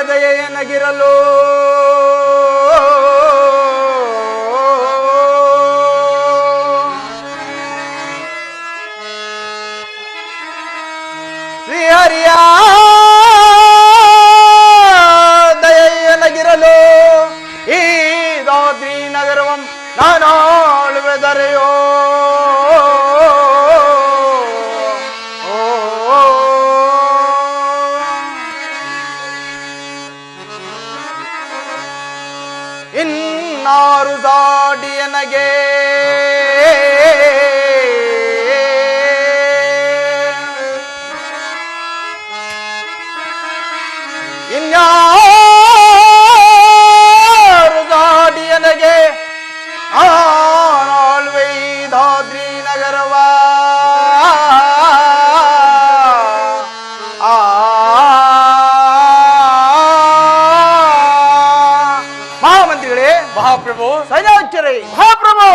ದಯೆಯನಗಿರಲು ಶ್ರೀಹರಿಯ ದಯೆಯನಗಿರಲು ಈ ದಾದ್ರಿ ನಗರವಂ ನಾನಾಳುವೆದರೆಯೋ ಇನ್ನಾರು ದಾಡಿಯನಗೆ ಇನ್ಯಾರು ದಾಡಿಯನಗೆ ಆಳ್ವೈ ದಾದ್ರಿ ನಗರವ ಮಹಾಮಂತ್ರಿಗಳೇ, ಮಹಾಪ್ರಭು, ಸೈನ್ಯಾಚಾರ್ಯ ಮಹಾಪ್ರಭು,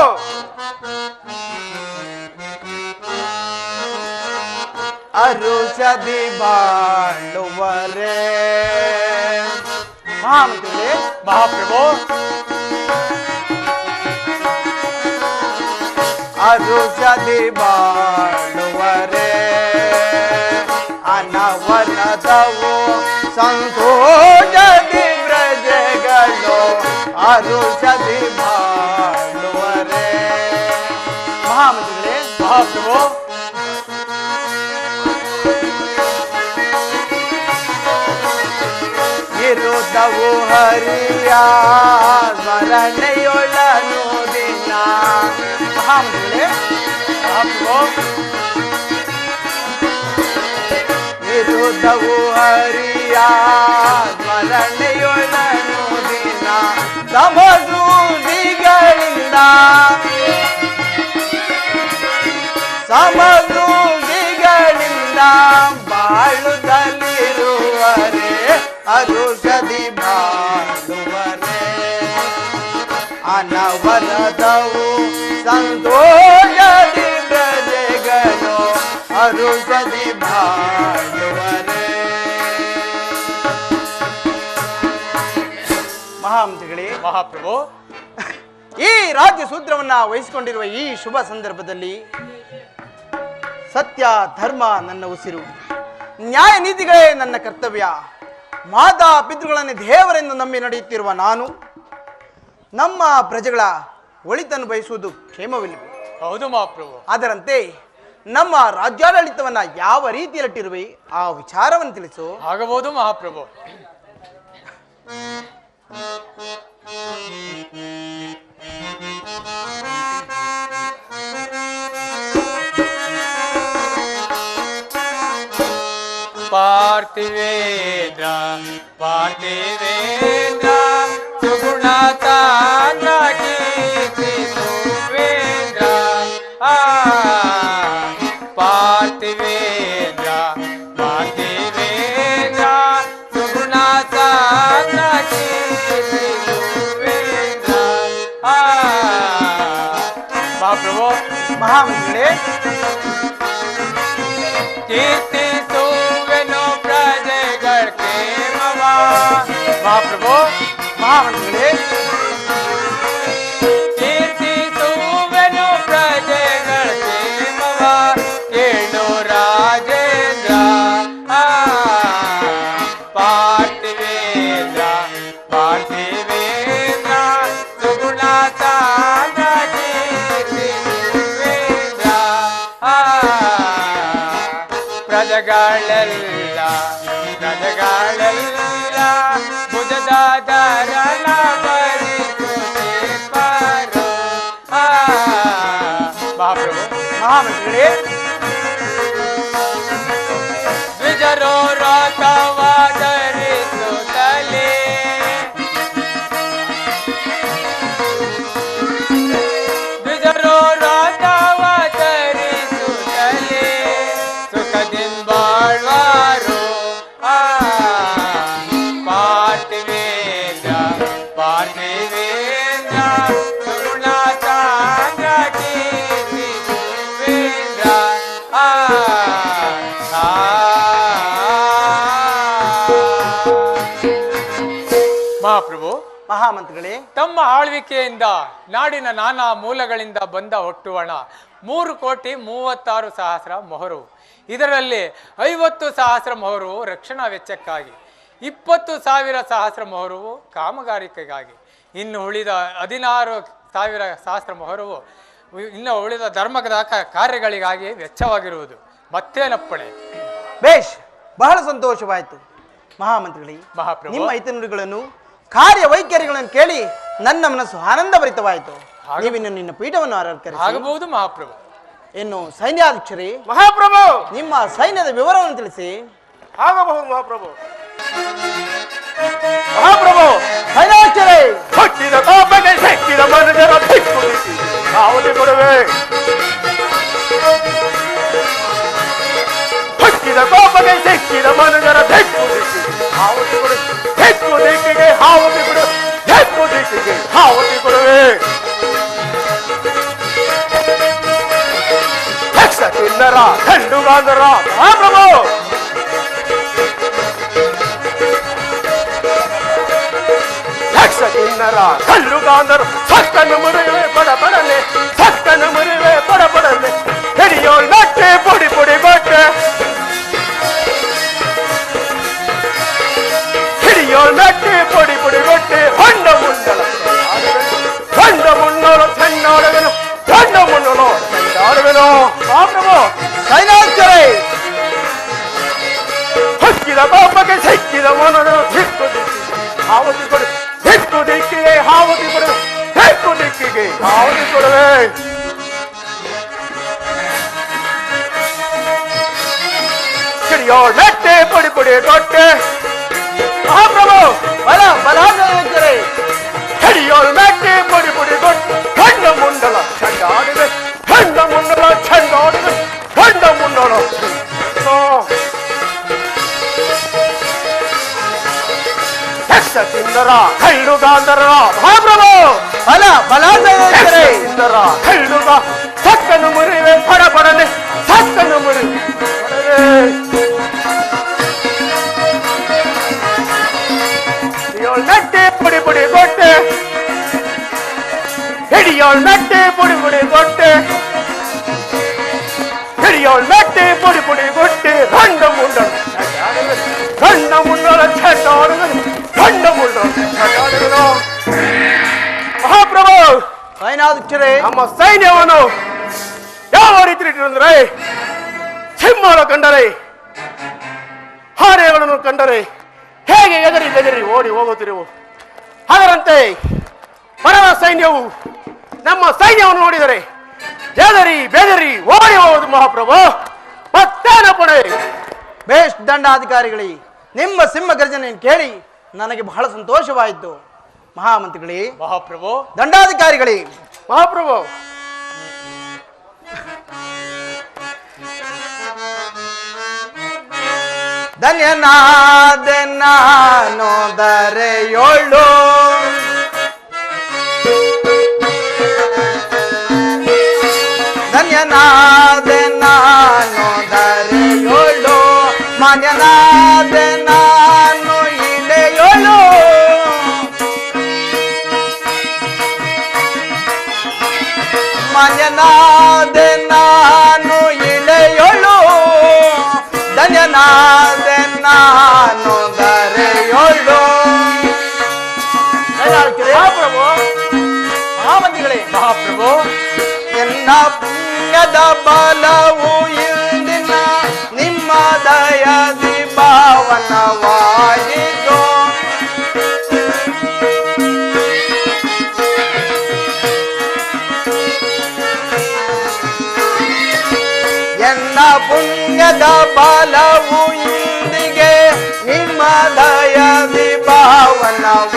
ಅರುಷದಿ ಬಾಳುವರೆ. ಮಹಾಮಂತ್ರಿಗಳೇ, ಮಹಾಪ್ರಭು, ಅರುಷದಿ ಬಾಳುವರೆ. ಅನವನದವು ಸಂತೋಷದಿ ಬ್ರಜಗಳು ಅರುಷದಿ ಬಾಳುವರೆ. ಮಹಾಮಂತ್ರಿಗಳೇ, ಮಹಾಪ್ರಭು, ಇರುತ್ತವು ಹರಿಯ ಸ್ಮರಣೆಯೊಳನು ದಿನ. ಮಹಾಮಂತ್ರಿಗಳೇ, ಮಹಾಪ್ರಭು, ಇರುತ್ತವು ಹರಿಯ ಸ್ಮರಣೆಯೊಳನು ದಿನ. ಸಮಸೂದಿಗಳಿಂದ ಸಮಸೂದಿಗಳಿಂದ ಬಾಳುತ್ತಲಿರುವರೆ ಅರುಷದಿ ಬಾಳುವರೆ. ಅನವರದವು ಸಂತೋಷದಿ ಪ್ರಜೆಗಳು ಅರುಷದಿ ಬಾಳುವರೆ. ಮಹಾಮಂತ್ರಿಗಳೇ, ಮಹಾಪ್ರಭು, ಈ ರಾಜ್ಯ ಸೂತ್ರವನ್ನ ವಹಿಸಿಕೊಂಡಿರುವ ಈ ಶುಭ ಸಂದರ್ಭದಲ್ಲಿ ಸತ್ಯ ಧರ್ಮ ನನ್ನ ಉಸಿರು, ನ್ಯಾಯ ನೀತಿಗಳೇ ನನ್ನ ಕರ್ತವ್ಯ. ಮಾತಾ ಪಿತೃಗಳನ್ನು ದೇವರೆಂದು ನಂಬಿ ನಡೆಯುತ್ತಿರುವ ನಾನು ನಮ್ಮ ಪ್ರಜೆಗಳ ಒಳಿತನ್ನು ಬಯಸುವುದು ಕ್ಷೇಮವಿಲ್ಲವೇ? ಹೌದು ಮಹಾಪ್ರಭು. ಅದರಂತೆ ನಮ್ಮ ರಾಜ್ಯಾಡಳಿತವನ್ನ ಯಾವ ರೀತಿಯಲ್ಲಿಟ್ಟಿರುವೆ ಆ ವಿಚಾರವನ್ನು ತಿಳಿಸು. ಆಗಬಹುದು ಮಹಾಪ್ರಭು. ಪಾರ್ಥಿವೇಂದ್ರ ಪಾರ್ಥಿವೇಂದ್ರ ಸುಗುಣತಾನ ಕೀರ್ತಿ ಸುವೇಂದ್ರ. ಪಾರ್ಥಿವೇಂದ್ರ ಪಾರ್ಥಿವೇಂದ್ರ ಸುಗುಣತಾನ ಕೀರ್ತಿ ಸುವೇಂದ್ರ. ಮಹಾಪ್ರಭು, ಮಹಾಮಂತ್ರಿಗಳೇ, ಕೀರ್ತಿ ಮಹಾಪ್ರಭು, ಮಹಾಮಂತ್ರಿಗಳೇ, ಕೀರ್ತಿಸುವೆನು ಪ್ರಜೆಗಳ ಕ್ಷೇಮವ ಕೇಳು ರಾಜೇಂದ್ರ. ಪಾರ್ಥಿವೇಂದ್ರ ಪಾರ್ಥಿವೇಂದ್ರ ಸುಗುಣತಾನ ಕೀರ್ತಿ ಸುವೇಂದ್ರ. ಪ್ರಜೆಗಳೆಲ್ಲ ಪ್ರಜೆಗಳೆಲ್ಲ ಭುಜದಾದರನ ಭರಿಸುತ್ತೆ ಪಾರು. ಮಹಾಪ್ರಭು, ಮಹಾಮಂತ್ರಿಗಳೇ, ದ್ವಿಜರೋ ರಥವಾದರಿಸುತ್ತಲೇ ದ್ವಿಜರೋ ರಥವಾದರಿಸುತ್ತಲೇ ಸುಖದಿಂದ ಬಾಳ್ವಾರು. ಪಾರ್ಥಿವೇಂದ್ರ ಪಾರ್ಥಿವೇಂದ್ರ ಸುಗುಣತಾನ ಕೀರ್ತಿ ಸುವೇಂದ್ರ. ಮಹಾಮಂತ್ರಿಗಳೇ, ತಮ್ಮ ಆಳ್ವಿಕೆಯಿಂದ ನಾಡಿನ ನಾನಾ ಮೂಲಗಳಿಂದ ಬಂದ ಒಟ್ಟುವಣ 3,36,00,000 ಮೊಹರು. ಇದರಲ್ಲಿ 50,000 ಮೊಹರು ರಕ್ಷಣಾ ವೆಚ್ಚಕ್ಕಾಗಿ, 20,000 ಮೊಹರು ಕಾಮಗಾರಿಕೆಗಾಗಿ, ಇನ್ನು ಉಳಿದ 16,000 ಮೊಹರು ಇನ್ನು ಉಳಿದ ಧರ್ಮದ ಕಾರ್ಯಗಳಿಗಾಗಿ ವೆಚ್ಚವಾಗಿರುವುದು. ಮತ್ತೇನಪ್ಪಣೆ? ಬೇಷ್, ಬಹಳ ಸಂತೋಷವಾಯಿತು ಮಹಾಮಂತ್ರಿಗಳೇ. ಮಹಾಪ್ರಭು, ನಿಮ್ಮ ಹಿತನುಡಿಗಳನ್ನು ಕಾರ್ಯ ವೈಖರಿಗಳನ್ನು ಕೇಳಿ ನನ್ನ ಮನಸ್ಸು ಆನಂದ ಭರಿತವಾಯಿತು. ನೀವಿನ್ನು ನಿನ್ನ ಪೀಠವನ್ನು ಅಲಂಕರಿಸಿ. ಆಗಬಹುದು ಮಹಾಪ್ರಭು. ಇನ್ನು ಸೈನ್ಯಾಧ್ಯಕ್ಷರೇ, ಮಹಾಪ್ರಭು, ನಿಮ್ಮ ಸೈನ್ಯದ ವಿವರವನ್ನು ತಿಳಿಸಿ. ಆಗಬಹುದು ಮಹಾಪ್ರಭು. ಮಹಾಪ್ರಭು, ಸೈನ್ಯಾಧ್ಯಕ್ಷರೇ, ಹುಟ್ಟಿದ ಕೋಪಕ್ಕೆ ಸಿಕ್ಕಿದ ಮನುಜರ ದಿಕ್ಕುದಿಕ್ಕಿ ಕಾವಲಿ ಕೊಡುವೆ. ಹುಟ್ಟಿದ ಕೋಪಕ್ಕೆ ಸಿಕ್ಕಿದ ಮನುಜರ ದಿಕ್ಕುದಿಕ್ಕಿ ಹಾವತಿ ಕೊಡು. ದಿಕ್ಕು ದಿಕ್ಕಿಗೆ ಹಾವತಿ ಕೊಡು. ದಿಕ್ಕು ದಿಕ್ಕಿಗೆ ಹಾವತಿ ಕೊಡುವೆ. ಯಕ್ಷ ಕಿನ್ನರ ಖಂಡುಗಾಂಧರ ಮಹಾಪ್ರಭು, ಯಕ್ಷ ಕಿನ್ನರ ಕಲ್ಲುಗಾಂಧರು ಸಕ್ಕನ್ನು ಮುರಿವೆ ಪಡಪಡಲೆ. ಸಕ್ಕನ್ನು ಮುರಿವೆ ಪಡಪಡಲೆ. ಹಿಡಿಯೋಳ್ ನಟ್ಟೆ ಪುಡಿ ಪುಡಿ ಕೊಟ್ಟೆ. ಹಿಡಿಯೋಳ್ ನಟ್ಟೆ ಪುಡಿ ಪುಡಿ ಕೊಟ್ಟೆ. ಹೊಂಡ ಮುಂಡಲ ಹೊಂಡ ಮುನ್ನೋಳು ಚೆಂಡಾಡುವೆನು. ಹೊಂಡ ಮುನ್ನೋಳು ಚೆಂಡಾಡುವೆನು. ಮಹಾಪ್ರಭು, ಸೈನ್ಯಾಧ್ಯಕ್ಷರೇ, ಹೊಕ್ಕಿದ ಕೋಪಕ್ಕೆ ಸಿಕ್ಕಿದ ಮನರು ದಿಕ್ಕು ದಿಕ್ಕಿಗೆ ಹಾವತಿ ಕೊಡು. ದಿಕ್ಕು ದಿಕ್ಕಿಗೆ ಹಾವತಿ ಕೊಡುವೆ. ದಿಕ್ಕು ದಿಕ್ಕಿಗೆ ಹಾವತಿ ಕೊಡುವೆ. ಹಿಡಿಯೋಳ್ ನಟ್ಟೆ ಪುಡಿ ಪುಡಿ ಕೊಟ್ಟೆ. ಮಹಾಪ್ರಭು, ಸೈನ್ಯಾಧ್ಯಕ್ಷರೇ, ಹಿಡಿಯೋಳ್ ನಟ್ಟೆ ಪುಡಿ ಪುಡಿ ಕೊಟ್ಟೆ. ಹೊಂಡ ಮುಂಡಲ ಚೆಂಡಾಡುವೆ. ಹೊಂಡ ಮುಂಡಲ ಚೆಂಡಾಡುವೆ. ಹೊಂಡ ಮುಂಡಲ ಯಕ್ಷ ಕಿನ್ನರ ಕಳ್ಳುಗಾಂಧರ ಮಹಾಪ್ರಭು, ಸೈನ್ಯಾಧ್ಯಕ್ಷರೇ, ಇಂದರ ಕಳ್ಳುಗ ಸಕ್ಕನ್ನು ಮುರಿವೆ ಪಡಪಡನೆ. ಸಕ್ಕನ್ನು ಮುರಿವೆ ಹಿಡಿಯೋಳ್ ನಟ್ಟೆ ಪುಡಿ ಪುಡಿ ಕೊಟ್ಟೆ. ಹಿಡಿಯೋಳ್ ನಟ್ಟೆ ಪುಡಿ ಪುಡಿ ಕೊಟ್ಟೆ. ಹಿಡಿಯೋಳ್ ನಟ್ಟೆ ಪುಡಿ ಪುಡಿ ಕೊಟ್ಟೆ. ಗಂಡ ಮುಂಡಳ ಗಂಡ ಮುಂಡಳ ಚೆಂಡಾಡುವೆನು. ಗಂಡ ಮುಂಡಳ ಚೆಂಡಾಡುವೆನು. ಮಹಾಪ್ರಭು, ಸೈನ್ಯಾಧ್ಯಕ್ಷರೇ, ನಮ್ಮ ಸೈನ್ಯವನ್ನು ಯಾವ ರೀತಿ ಇಟ್ಟಿರುವಂದ್ರೆ, ಸಿಂಹಳ ಕಂಡರೆ ಹಾರೆಗಳನ್ನು ಕಂಡರೆ ಹೇಗೆ ಎದರಿ ಬೆದರಿ ಓಡಿ ಹೋಗುತ್ತಿರುವು, ಅದರಂತೆ ಪರಮ ಸೈನ್ಯವು ನಮ್ಮ ಸೈನ್ಯವನ್ನು ನೋಡಿದರೆ ಎದರಿ ಬೆದರಿ ಓಡಿ ಹೋಗುವುದು. ಮಹಾಪ್ರಭು, ಮತ್ತೇನಪ್ಪಣೆ? ಬೇಷ್ ದಂಡಾಧಿಕಾರಿಗಳೇ, ನಿಮ್ಮ ಸಿಂಹ ಗರ್ಜನೆಯನ್ನು ಕೇಳಿ ನನಗೆ ಬಹಳ ಸಂತೋಷವಾಯಿತು. ಮಹಾಮಂತ್ರಿಗಳೇ, ಮಹಾಪ್ರಭು, ದಂಡಾಧಿಕಾರಿಗಳೇ, ಮಹಾಪ್ರಭು, ಧನ್ಯನಾದೆ ನಾನು ದರೆಯೋಳು. ಧನ್ಯನಾದೆ ನಾನು ದರೆಯೋಳು. ಮಾನ್ಯನಾದೆ ನಾನು ಇಳೆಯೋಳು. ಮಾನ್ಯನಾದೆ ನಾನು ಇಳೆಯೋಳು. ಧನ್ಯನಾದೆ ನಾನು ದರೆಯೋಳು. ಮಹಾಪ್ರಭು, ಮಹಾಮಂತ್ರಿಗಳೇ, ಮಹಾಪ್ರಭು, ಎನ್ನ ಪುಣ್ಯದ ಬಲವು ಇಂದಿನ ನಿಮ್ಮ ದಯದಿ ಪಾವನವಾಯಿತು. ಎನ್ನ ಪುಣ್ಯದ ಬಲವು ಇಂದಿಗೆ ನಿಮ್ಮ ದಯದಿ ಪಾವನವಾಯಿತು.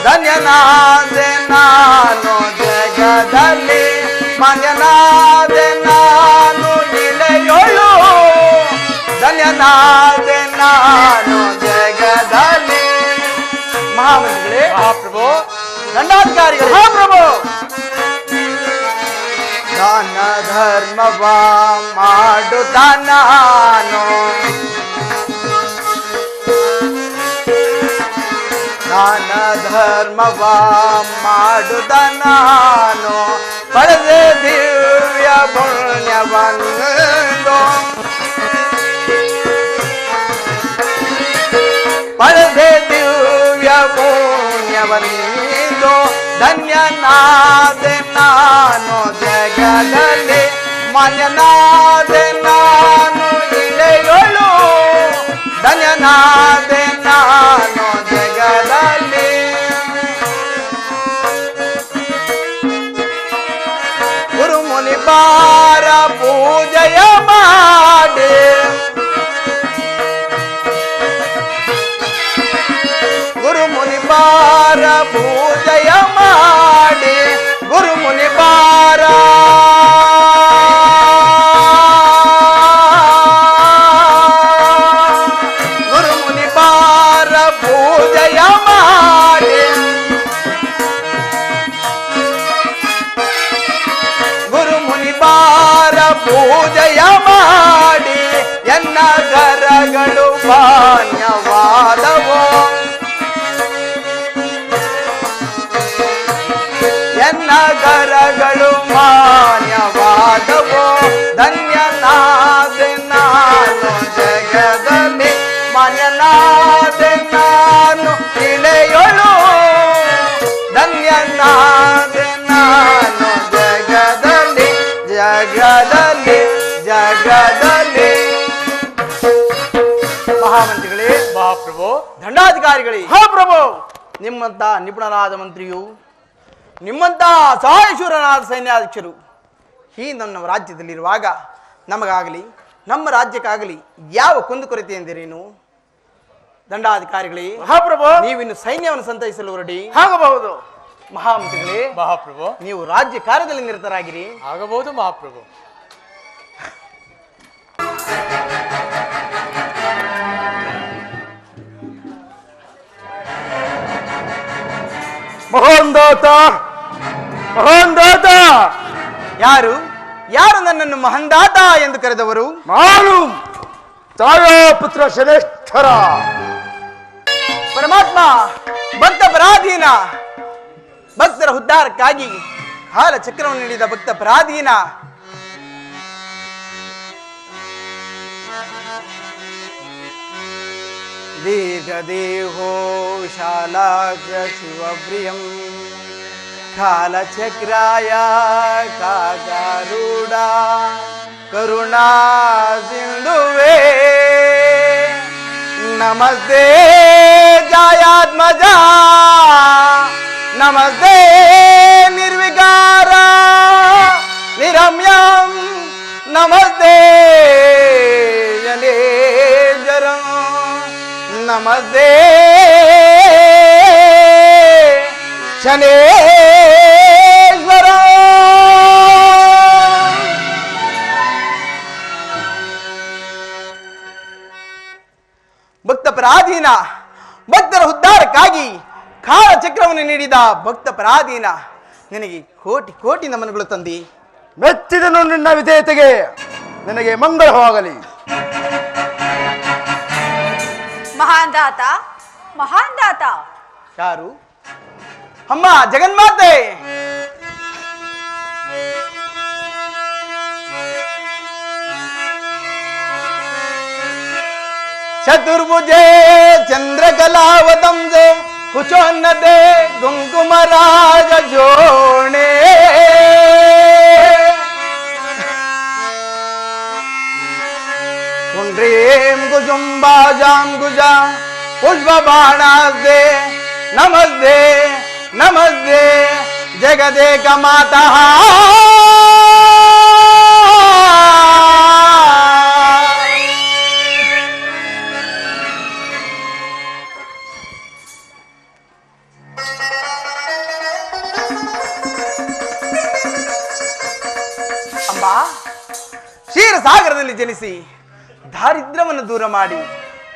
ಧನ್ಯನಾದೆ ನಾನು ಜಗದಲ್ಲಿ. ಮಾನ್ಯನಾದೆ ನಾನು ಇಳೆಯೋಳು. ಧನ್ಯನಾದೆ ನಾನು ಜಗದಲ್ಲಿ. ಮಹಾಮಂತ್ರಿಗಳೇ, ಮಹಾಪ್ರಭು, ದಂಡಾಧಿಕಾರಿಗಳೇ, ಮಹಾಪ್ರಭು, ದಾನ ಧರ್ಮವ ಮಾಡುತ್ತ ನಾನು ದಾನ ಧರ್ಮವ ಮಾಡುದ ನಾನು ಪಡೆದೆ ದಿವ್ಯ ಪುಣ್ಯವನ್ನು ಪಡೆದೆ ದಿವ್ಯ ಪುಣ್ಯವನ್ನು ಧನ್ಯನಾದೆ ನಾನು ಜಗದಲ್ಲಿ ಮಾನ್ಯನಾದೆ ನಾನು ಇಳೆಯೊಳು ಧನ್ಯನಾದೆ ನಾನು ಜಗದಲ್ಲಿ ಗುರುಮುನಿ ಬಾರ ಪೂಜೆಯ ಮಾಡಿ ಗುರುಮುನಿ ಬಾರ ಪೂಜೆಯ ಮಾಡಿ ಗುರುಮುನಿ ಬಾರ ಗುರುಮುನಿ ಬಾರ ಪೂಜೆಯ ಮಾಡಿ ಗುರುಮುನಿ ಬಾರ ಪೂಜೆಯ ಮಾಡಿ ಎನ್ನ ಕರಗಳು ಮಾನ್ಯವಾದವೋ ಎನ್ನ ಕರಗಳು ಮಾನ್ಯವಾದವೋ ಧನ್ಯನಾದೆ ನಾನು ಜಗದಲ್ಲಿ ಮಾನ್ಯನಾದೆ ನಾನು ಇಳೆಯೊಳು ಧನ್ಯನಾದೆ ನಾನು ಜಗದಲ್ಲಿ ಜಗದಲ್ಲಿ ಜಗದಲ್ಲಿ ಮಹಾಮಂತ್ರಿಗಳೇ ಮಹಾಪ್ರಭು ದಂಡಾಧಿಕಾರಿಗಳೇ ಹಾ ಪ್ರಭು. ನಿಮ್ಮಂತ ನಿಪುಣರಾದ ಮಂತ್ರಿಯು ನಿಮ್ಮಂತ ಸಹಾಯಶೂರನಾದ ಸೈನ್ಯಾಧ್ಯಕ್ಷರು ಈ ನಮ್ಮ ರಾಜ್ಯದಲ್ಲಿರುವಾಗ ನಮಗಾಗಲಿ ನಮ್ಮ ರಾಜ್ಯಕ್ಕಾಗಲಿ ಯಾವ ಕುಂದುಕೊರತೆ ಎಂದಿರೇನು? ದಂಡಾಧಿಕಾರಿಗಳೇ ಮಹಾಪ್ರಭು, ನೀವಿನ್ನು ಸೈನ್ಯವನ್ನು ಸಂತೈಸಲು ಹೊರಡಿ. ಆಗಬಹುದು. ಮಹಾಮಂತ್ರಿಗಳೇ ಮಹಾಪ್ರಭು, ನೀವು ರಾಜ್ಯ ಕಾರ್ಯದಲ್ಲಿ ನಿರತರಾಗಿರಿ. ಆಗಬಹುದು ಮಹಾಪ್ರಭು. ಮಹಾಂದಾತ, ಮಹಾಂದಾತ. ಯಾರು ಯಾರು ನನ್ನನ್ನು ಮಹಂದಾತ ಎಂದು ಕರೆದವರು? ನಾನು ತಾಯಾಪುತ್ರ ಶನೇಶ್ವರ. ಪರಮಾತ್ಮ ಭಕ್ತ ಪರಾಧೀನ, ಭಕ್ತರ ಉದ್ಧಾರಕ್ಕಾಗಿ ಕಾಲ ಚಕ್ರವನ್ನು ನೀಡಿದ ಭಕ್ತ ಪರಾಧೀನ. ದೀರ್ಘದೇಹೋ ಶಾಲಾಗ್ರ ಶಿವಪ್ರಿಯಂ ಕಾಲಚಕ್ರಾಯ ಕಾಗಾರೂಢ ಕರುಣಾ ಸಿಂಧುವೇ ನಮಸ್ತೆ ಜಾಯಾತ್ಮಜ ನಮಸ್ತೆ ನಿರ್ವಿಕಾರ ನಿರಮ್ಯಂ ನಮಸ್ತೆ ಜನೇಜರ ನಮಸ್ತೆ ಶನೇಶ್ವರ. ಭಕ್ತ ಪರಾಧೀನ, ಭಕ್ತರ ಉದ್ಧಾರಕ್ಕಾಗಿ ಕಾಲ ಚಕ್ರವನ್ನು ನೀಡಿದ ಭಕ್ತ ಪರಾಧೀನ, ನಿನಗೆ ಕೋಟಿ ಕೋಟಿ ನಮನಗಳು ತಂದಿ. ಮೆಚ್ಚಿದನು ನಿನ್ನ ವಿಧೇಯತೆಗೆ, ನಿನಗೆ ಮಂಗಳವಾಗಲಿ. ಮಹಾಂದಾತ, ಮಹಾಂದಾತ. ಯಾರು? ಅಮ್ಮ ಜಗನ್ಮಾತೆ. ಚತುರ್ಭುಜೆ ಚಂದ್ರಕಲಾವತಂಸೆ ಕುಚೋನ್ನತೆ ಕುಂಕುಮರಾಜ ಜೋಣೆ ಕುಂಡ್ರೀಂ ಕುಜುಂಬಾಜಾಂ ಕುಜ ಪುಷ್ಪ ಬಾಣಾಸ್ತೆ ನಮಸ್ತೆ ನಮಸ್ತೆ ಜಗದೇಕ ಮಾತಾ. ಅಂಬಾ, ಕ್ಷೀರಸಾಗರದಲ್ಲಿ ಜನಿಸಿ ದಾರಿದ್ರ್ಯವನ್ನು ದೂರ ಮಾಡಿ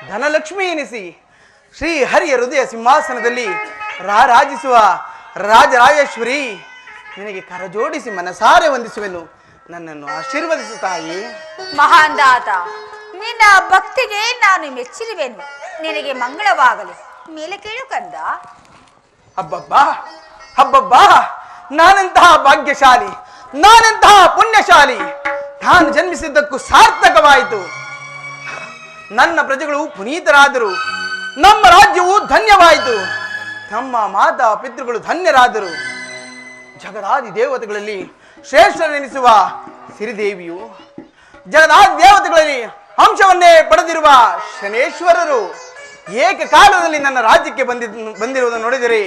ಧನಲಕ್ಷ್ಮಿ ಎನಿಸಿ ಶ್ರೀ ಹರಿಯ ಹೃದಯ ಸಿಂಹಾಸನದಲ್ಲಿ ರಾರಾಜಿಸುವ ರಾಜರಾಜೇಶ್ವರಿ, ನಿನಗೆ ಕರಜೋಡಿಸಿ ಮನಸಾರೆ ವಂದಿಸುವೆನು. ನನ್ನನ್ನು ಆಶೀರ್ವದಿಸು ತಾಯಿ. ಮಹಾಂದಾತ, ನಿನ್ನ ಭಕ್ತಿಗೆ ನಾನು ಮೆಚ್ಚಿರುವೆನು. ನಿನಗೆ ಮಂಗಳವಾಗಲಿ. ಮೇಲೆ ಕೇಳು ಕಂದ. ಅಬ್ಬಬ್ಬಾ ಅಬ್ಬಬ್ಬಾ, ನಾನೆಂತಹ ಭಾಗ್ಯಶಾಲಿ, ನಾನೆಂತಹ ಪುಣ್ಯಶಾಲಿ. ನಾನು ಜನ್ಮಿಸಿದ್ದಕ್ಕೂ ಸಾರ್ಥಕವಾಯಿತು. ನನ್ನ ಪ್ರಜೆಗಳು ಪುನೀತರಾದರು, ನಮ್ಮ ರಾಜ್ಯವು ಧನ್ಯವಾಯಿತು, ನಮ್ಮ ಮಾತಾ ಪಿತೃಗಳು ಧನ್ಯರಾದರು. ಜಗದಾದಿ ದೇವತೆಗಳಲ್ಲಿ ಶ್ರೇಷ್ಠನೆನಿಸುವ ಸಿರಿದೇವಿಯು, ಜಗದಾದಿ ದೇವತೆಗಳಲ್ಲಿ ಅಂಶವನ್ನೇ ಪಡೆದಿರುವ ಶನೇಶ್ವರರು ಏಕಕಾಲದಲ್ಲಿ ನನ್ನ ರಾಜ್ಯಕ್ಕೆ ಬಂದಿರುವುದನ್ನು ನೋಡಿದರೆ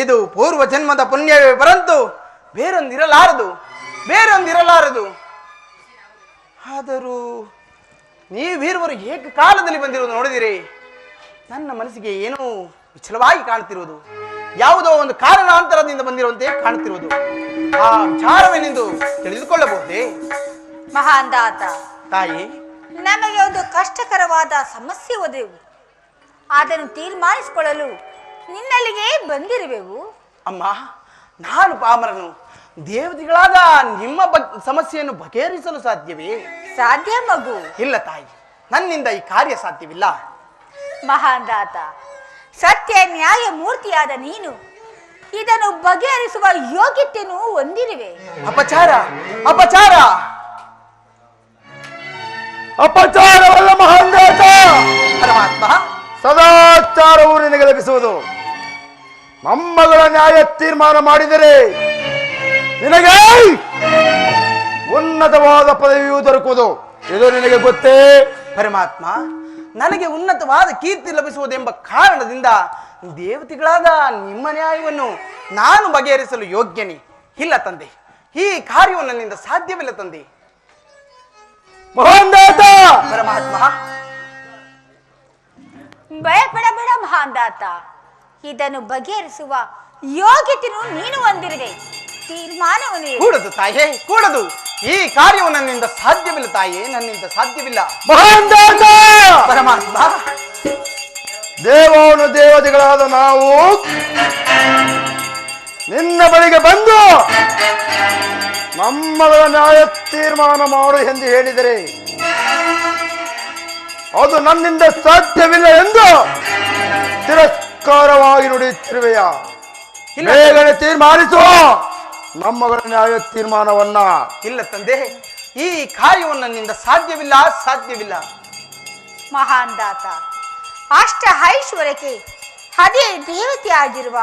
ಇದು ಪೂರ್ವ ಜನ್ಮದ ಪುಣ್ಯವೇ ಪರಂತು ಬೇರೊಂದಿರಲಾರದು. ಆದರೂ ನೀವೀರುವರು ಏಕಕಾಲದಲ್ಲಿ ಬಂದಿರುವುದು ನೋಡಿದಿರಿ, ನನ್ನ ಮನಸ್ಸಿಗೆ ಏನೋ ವಿಚಲವಾಗಿ ಕಾಣುತ್ತಿರುವುದು, ಯಾವುದೋ ಒಂದು ಕಾರಣಾಂತರದಿಂದ ಬಂದಿರುವಂತೆ ಕಾಣುತ್ತಿರುವುದು. ಆ ವಿಚಾರವೇನೆಂದು ತಿಳಿದುಕೊಳ್ಳಬಹುದೇ? ಮಹಾಂದಾತ, ತಾಯಿ, ನಮಗೆ ಒಂದು ಕಷ್ಟಕರವಾದ ಸಮಸ್ಯೆ ಒದೆವು. ಅದನ್ನು ತೀರ್ಮಾನಿಸಿಕೊಳ್ಳಲು ನಿನ್ನಲ್ಲಿಗೆ ಬಂದಿರುವೆವು. ಅಮ್ಮ, ನಾನು ಪಾಮರನು, ದೇವತೆಗಳಾದ ನಿಮ್ಮ ಸಮಸ್ಯೆಯನ್ನು ಬಗೆಹರಿಸಲು ಸಾಧ್ಯವೇ? ಸಾಧ್ಯ ಮಗು. ಇಲ್ಲ ತಾಯಿ, ನನ್ನಿಂದ ಈ ಕಾರ್ಯ ಸಾಧ್ಯವಿಲ್ಲ. ಮಹಾಂದಾತ, ಸತ್ಯ ನ್ಯಾಯ ಮೂರ್ತಿಯಾದ ನೀನು ಇದನ್ನು ಬಗೆಹರಿಸುವ ಯೋಗ್ಯತೆಯನ್ನು ಹೊಂದಿರುವೆ. ಅಪಚಾರ ಅಪಚಾರ ಅಪಚಾರವಲ್ಲ ಮಹಾಂದಾತ, ಪರಮಾತ್ಮ. ಸದಾಚಾರವು ನಿನಗೆ ಲಭಿಸುವುದು. ನಮ್ಮಗಳ ನ್ಯಾಯ ತೀರ್ಮಾನ ಮಾಡಿದರೆ ನಿನಗೆ ಉನ್ನತವಾದ ಪದವಿಯು ದೊರಕುವುದು. ಇದು ನಿನಗೆ ಗೊತ್ತೇ? ಪರಮಾತ್ಮ, ನನಗೆ ಉನ್ನತವಾದ ಕೀರ್ತಿ ಲಭಿಸುವುದೆಂಬ ಕಾರಣದಿಂದ ದೇವತೆಗಳಾದ ನಿಮ್ಮ ನ್ಯಾಯವನ್ನು ನಾನು ಬಗೆಹರಿಸಲು ಯೋಗ್ಯನೇ ಇಲ್ಲ ತಂದೆ. ಈ ಕಾರ್ಯವು ನನ್ನಿಂದ ಸಾಧ್ಯವಿಲ್ಲ ತಂದೆ. ಮಹಾಂದಾತ, ಪರಮಾತ್ಮ, ಭಯಪಡಬೇಡ ಮಹಾಂದಾತ, ಇದನ್ನು ಬಗೆಹರಿಸುವ ಯೋಗ್ಯತೆಯನ್ನು ನೀನು ಹೊಂದಿರುವೆ. ತೀರ್ಮಾನವನ್ನು ಕೂಡದು ತಾಯೇ, ಕೂಡದು. ಈ ಕಾರ್ಯವು ನನ್ನಿಂದ ಸಾಧ್ಯವಿಲ್ಲ ತಾಯೇ, ನನ್ನಿಂದ ಸಾಧ್ಯವಿಲ್ಲ. ಮಹಾಂದಾತ, ಪರಮಾತ್ಮ, ದೇವಾನು ದೇವತೆಗಳಾದ ನಾವು ನಿನ್ನ ಬಳಿಗೆ ಬಂದು ನಮ್ಮಗಳ ನ್ಯಾಯ ತೀರ್ಮಾನ ಮಾಡು ಎಂದು ಹೇಳಿದರೆ ಅದು ನನ್ನಿಂದ ಸಾಧ್ಯವಿಲ್ಲ ಎಂದು ತಿರಸ್ಕಾರವಾಗಿ ನುಡಿಯುತ್ತಿರುವೆಯ. ಬೇಗನೆ ತೀರ್ಮಾನಿಸುವ ನಮ್ಮಗಳ ನ್ಯಾಯ ತೀರ್ಮಾನವನ್ನ. ಇಲ್ಲ ತಂದೆ, ಈ ಕಾರ್ಯವು ನನ್ನಿಂದ ಸಾಧ್ಯವಿಲ್ಲ, ಸಾಧ್ಯವಿಲ್ಲ. ಮಹಾಂದಾತ, ಅಷ್ಟ ಐಶ್ವರ್ಯಕ್ಕೆ ಅದೇ ದೇವತೆಯಾಗಿರುವ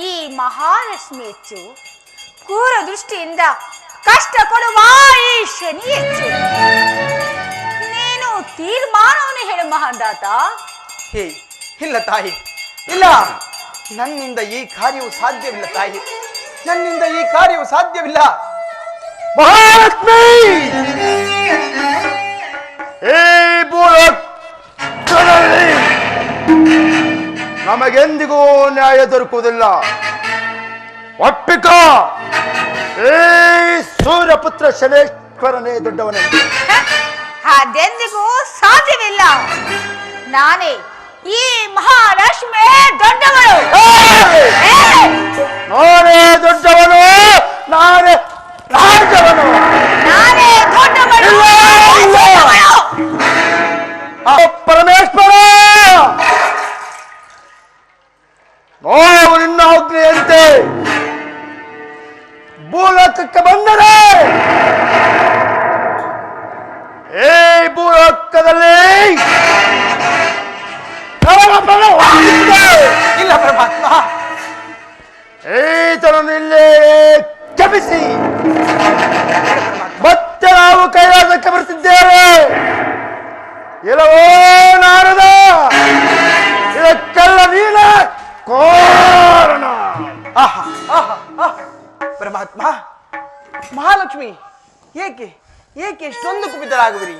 ಈ ಮಹಾಲಕ್ಷ್ಮಿ ಹೆಚ್ಚು, ಕ್ರೂರ ದೃಷ್ಟಿಯಿಂದ ಕಷ್ಟ ಕೊಡುವ ಈ ಶನಿ ಹೆಚ್ಚು. ನೀನು ತೀರ್ಮಾನವನ್ನು ಹೇಳು ಮಹಾಂದಾತ. ಹೇ, ಇಲ್ಲ ತಾಯಿ, ಇಲ್ಲ. ನನ್ನಿಂದ ಈ ಕಾರ್ಯವು ಸಾಧ್ಯವಿಲ್ಲ ತಾಯಿ, ನನ್ನಿಂದ ಈ ಕಾರ್ಯವು ಸಾಧ್ಯವಿಲ್ಲ. ಮಹಾಲಕ್ಷ್ಮಿ, ಈ ಭೂಲೋಕದಲ್ಲಿ ನಮಗೆಂದಿಗೂ ನ್ಯಾಯ ದೊರಕುವುದಿಲ್ಲ. ಒಪ್ಪಿಕ, ಈ ಸೂರ್ಯಪುತ್ರ ಶನೇಶ್ವರನೇ ದೊಡ್ಡವನೇ. ಅದೆಂದಿಗೂ ಸಾಧ್ಯವಿಲ್ಲ. ನಾನೇ ಈ ಮಹಾಲಕ್ಷ್ಮಿ ದೊಡ್ಡವಳು. ನಾನೇ ದೊಡ್ಡವನು, ನಾನೇ ರಾಜವನು, ನಾನೇ ದೊಡ್ಡವಳು. ಪರಮೇಶ್ವರ, ನಾವು ನಿನ್ನ ಆಜ್ಞೆಯಂತೆ ಭೂಲೋಕಕ್ಕೆ ಬಂದರೆ ಈ ಭೂಲೋಕದಲ್ಲಿ ಇಲ್ಲ ಪರಮಾತ್ಮ, ಈತನನ್ನು ಇಲ್ಲೇ ಕ್ಷಮಿಸಿ ಮತ್ತೆ ನಾವು ಕೈಲಾಸಕ್ಕೆ ಬರುತ್ತಿದ್ದೇವೆ. ಇಲ್ಲವೋ ನಾರದ, ಇದಕ್ಕೆಲ್ಲ ನೀನ ಕಾರಣ. ಆಹಾ ಆಹಾ ಆಹಾ. ಪರಮಾತ್ಮ, ಮಹಾಲಕ್ಷ್ಮಿ, ಏಕೆ ಏಕೆ ಇಷ್ಟೊಂದು ಕುಪಿತರಾಗುವಿರಿ?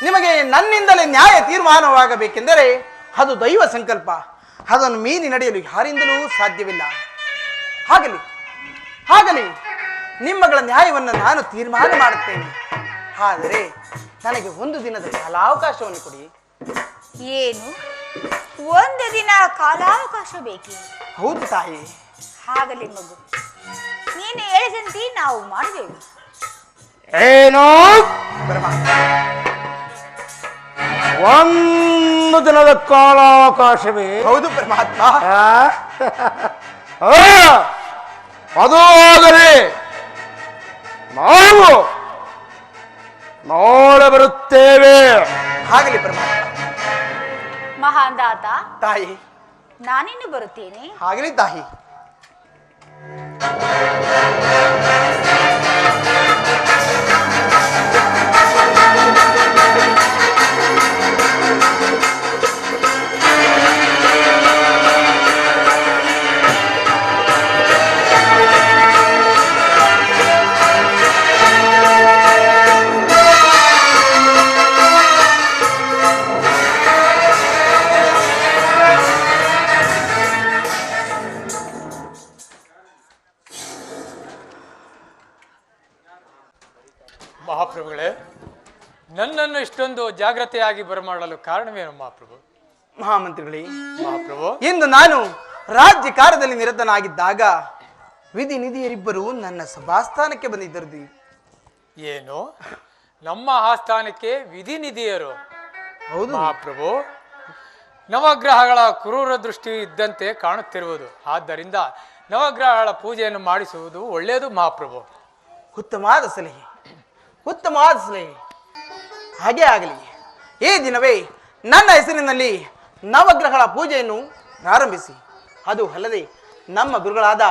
ನಿಮಗೆ ನನ್ನಿಂದಲೇ ನ್ಯಾಯ ತೀರ್ಮಾನವಾಗಬೇಕೆಂದರೆ ಅದು ದೈವ ಸಂಕಲ್ಪ. ಅದನ್ನು ಮೀರಿ ನಡೆಯಲು ಯಾರಿಂದಲೂ ಸಾಧ್ಯವಿಲ್ಲ. ಆಗಲಿ, ನಿಮ್ಮಗಳ ನ್ಯಾಯವನ್ನು ನಾನು ತೀರ್ಮಾನ ಮಾಡುತ್ತೇನೆ. ಆದರೆ ನನಗೆ ಒಂದು ದಿನದ ಕಾಲಾವಕಾಶವನ್ನು ಕೊಡಿ. ಏನು, ಒಂದು ದಿನ ಕಾಲಾವಕಾಶ ಬೇಕೇ? ಹೌದು ತಾಯಿ. ಆಗಲಿ ಮಗು, ನೀನು ಹೇಳಿದಂತೆ ನಾವು ಮಾಡುವೆವು. ಏನು, ಪರಮಾತ್ಮ, ಒಂದು ದಿನದ ಕಾಲಾವಕಾಶವೇ? ಹೌದು ಪರಮಾತ್ಮ. ಅದು ಆಗಲಿ. ನಾವು ನಾಳೆ ಬರುತ್ತೇವೆ. ಆಗಲಿ ಪರಮಾತ್ಮ. ಮಹಾಂದಾತ, ತಾಯಿ, ನಾನಿನ್ನು ಬರುತ್ತೇನೆ. ಆಗಲಿ ತಾಯಿ. ಮಹಾಪ್ರಭುಗಳೇ, ನನ್ನನ್ನು ಇಷ್ಟೊಂದು ಜಾಗ್ರತೆಯಾಗಿ ಬರಮಾಡಲು ಕಾರಣವೇನು ಮಹಾಪ್ರಭು? ಮಹಾಮಂತ್ರಿಗಳೇ, ಮಹಾಪ್ರಭು, ಇಂದು ನಾನು ರಾಜ್ಯ ಕಾರ್ಯದಲ್ಲಿ ನಿರತನಾಗಿದ್ದಾಗ ವಿಧಿ ನಿಧಿಯರಿಬ್ಬರು ನನ್ನ ಸಭಾಸ್ಥಾನಕ್ಕೆ ಬಂದಿದ್ದರು. ಏನು, ನಮ್ಮ ಆಸ್ಥಾನಕ್ಕೆ ವಿಧಿನಿಧಿಯರು? ಹೌದು ಮಹಾಪ್ರಭು, ನವಗ್ರಹಗಳ ಕ್ರೂರ ದೃಷ್ಟಿ ಇದ್ದಂತೆ ಕಾಣುತ್ತಿರುವುದು. ಆದ್ದರಿಂದ ನವಗ್ರಹಗಳ ಪೂಜೆಯನ್ನು ಮಾಡಿಸುವುದು ಒಳ್ಳೆಯದು ಮಹಾಪ್ರಭು. ಉತ್ತಮವಾದ ಸಲಹೆ, ಉತ್ತಮವಾದ ಸಲಹೆ. ಹಾಗೇ ಆಗಲಿ. ಈ ದಿನವೇ ನನ್ನ ಹೆಸರಿನಲ್ಲಿ ನವಗ್ರಹಗಳ ಪೂಜೆಯನ್ನು ಪ್ರಾರಂಭಿಸಿ. ಅದು ಅಲ್ಲದೆ ನಮ್ಮ ಗುರುಗಳಾದ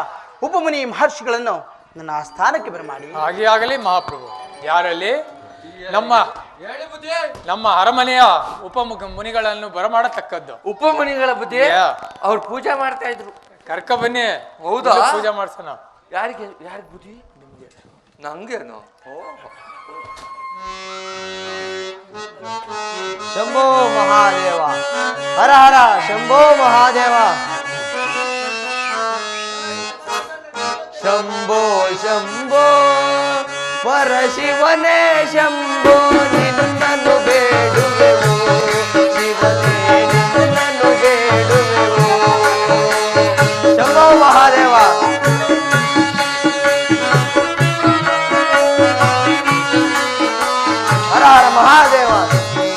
ಉಪಮುನಿ ಮಹರ್ಷಿಗಳನ್ನು ನನ್ನ ಆಸ್ಥಾನಕ್ಕೆ ಬರಮಾಡಿ. ಹಾಗೆ ಆಗಲಿ ಮಹಾಪ್ರಭು. ಯಾರಲ್ಲಿ? ನಮ್ಮ ಅರಮನೆಯ ಮುನಿಗಳನ್ನು ಬರಮಾಡತಕ್ಕದ್ದು. ಉಪಮುನಿಗಳ ಬುದ್ಧಿ ಅವ್ರು ಪೂಜೆ ಮಾಡ್ತಾ ಇದ್ರು. ಕರ್ಕ ಬನ್ನಿ. ಹೌದಾ? ಪೂಜೆ ಮಾಡ್ಸೋಣ. ಯಾರಿಗೆ ಬುದ್ಧಿ? ನಿಮ್ಗೆ? ನಂಗೇನು? ಶಂಭೋ ಮಹಾದೇವ, ಹರ ಹರ ಶಂಭೋ ಮಹಾದೇವ. ಶಂಭೋ ಶಂಭೋ ಪರಶಿವನೇ ಶಂಭೋ, ನಿನ್ನನ್ನು ಬೇಡುವೆವು ಶಿವನೇ, ನಿನ್ನನ್ನು ಬೇಡುವೆವು. ಶಂಭೋ ಮಹಾದೇವ. ಹರ ಹರ ಮಹಾದೇವ.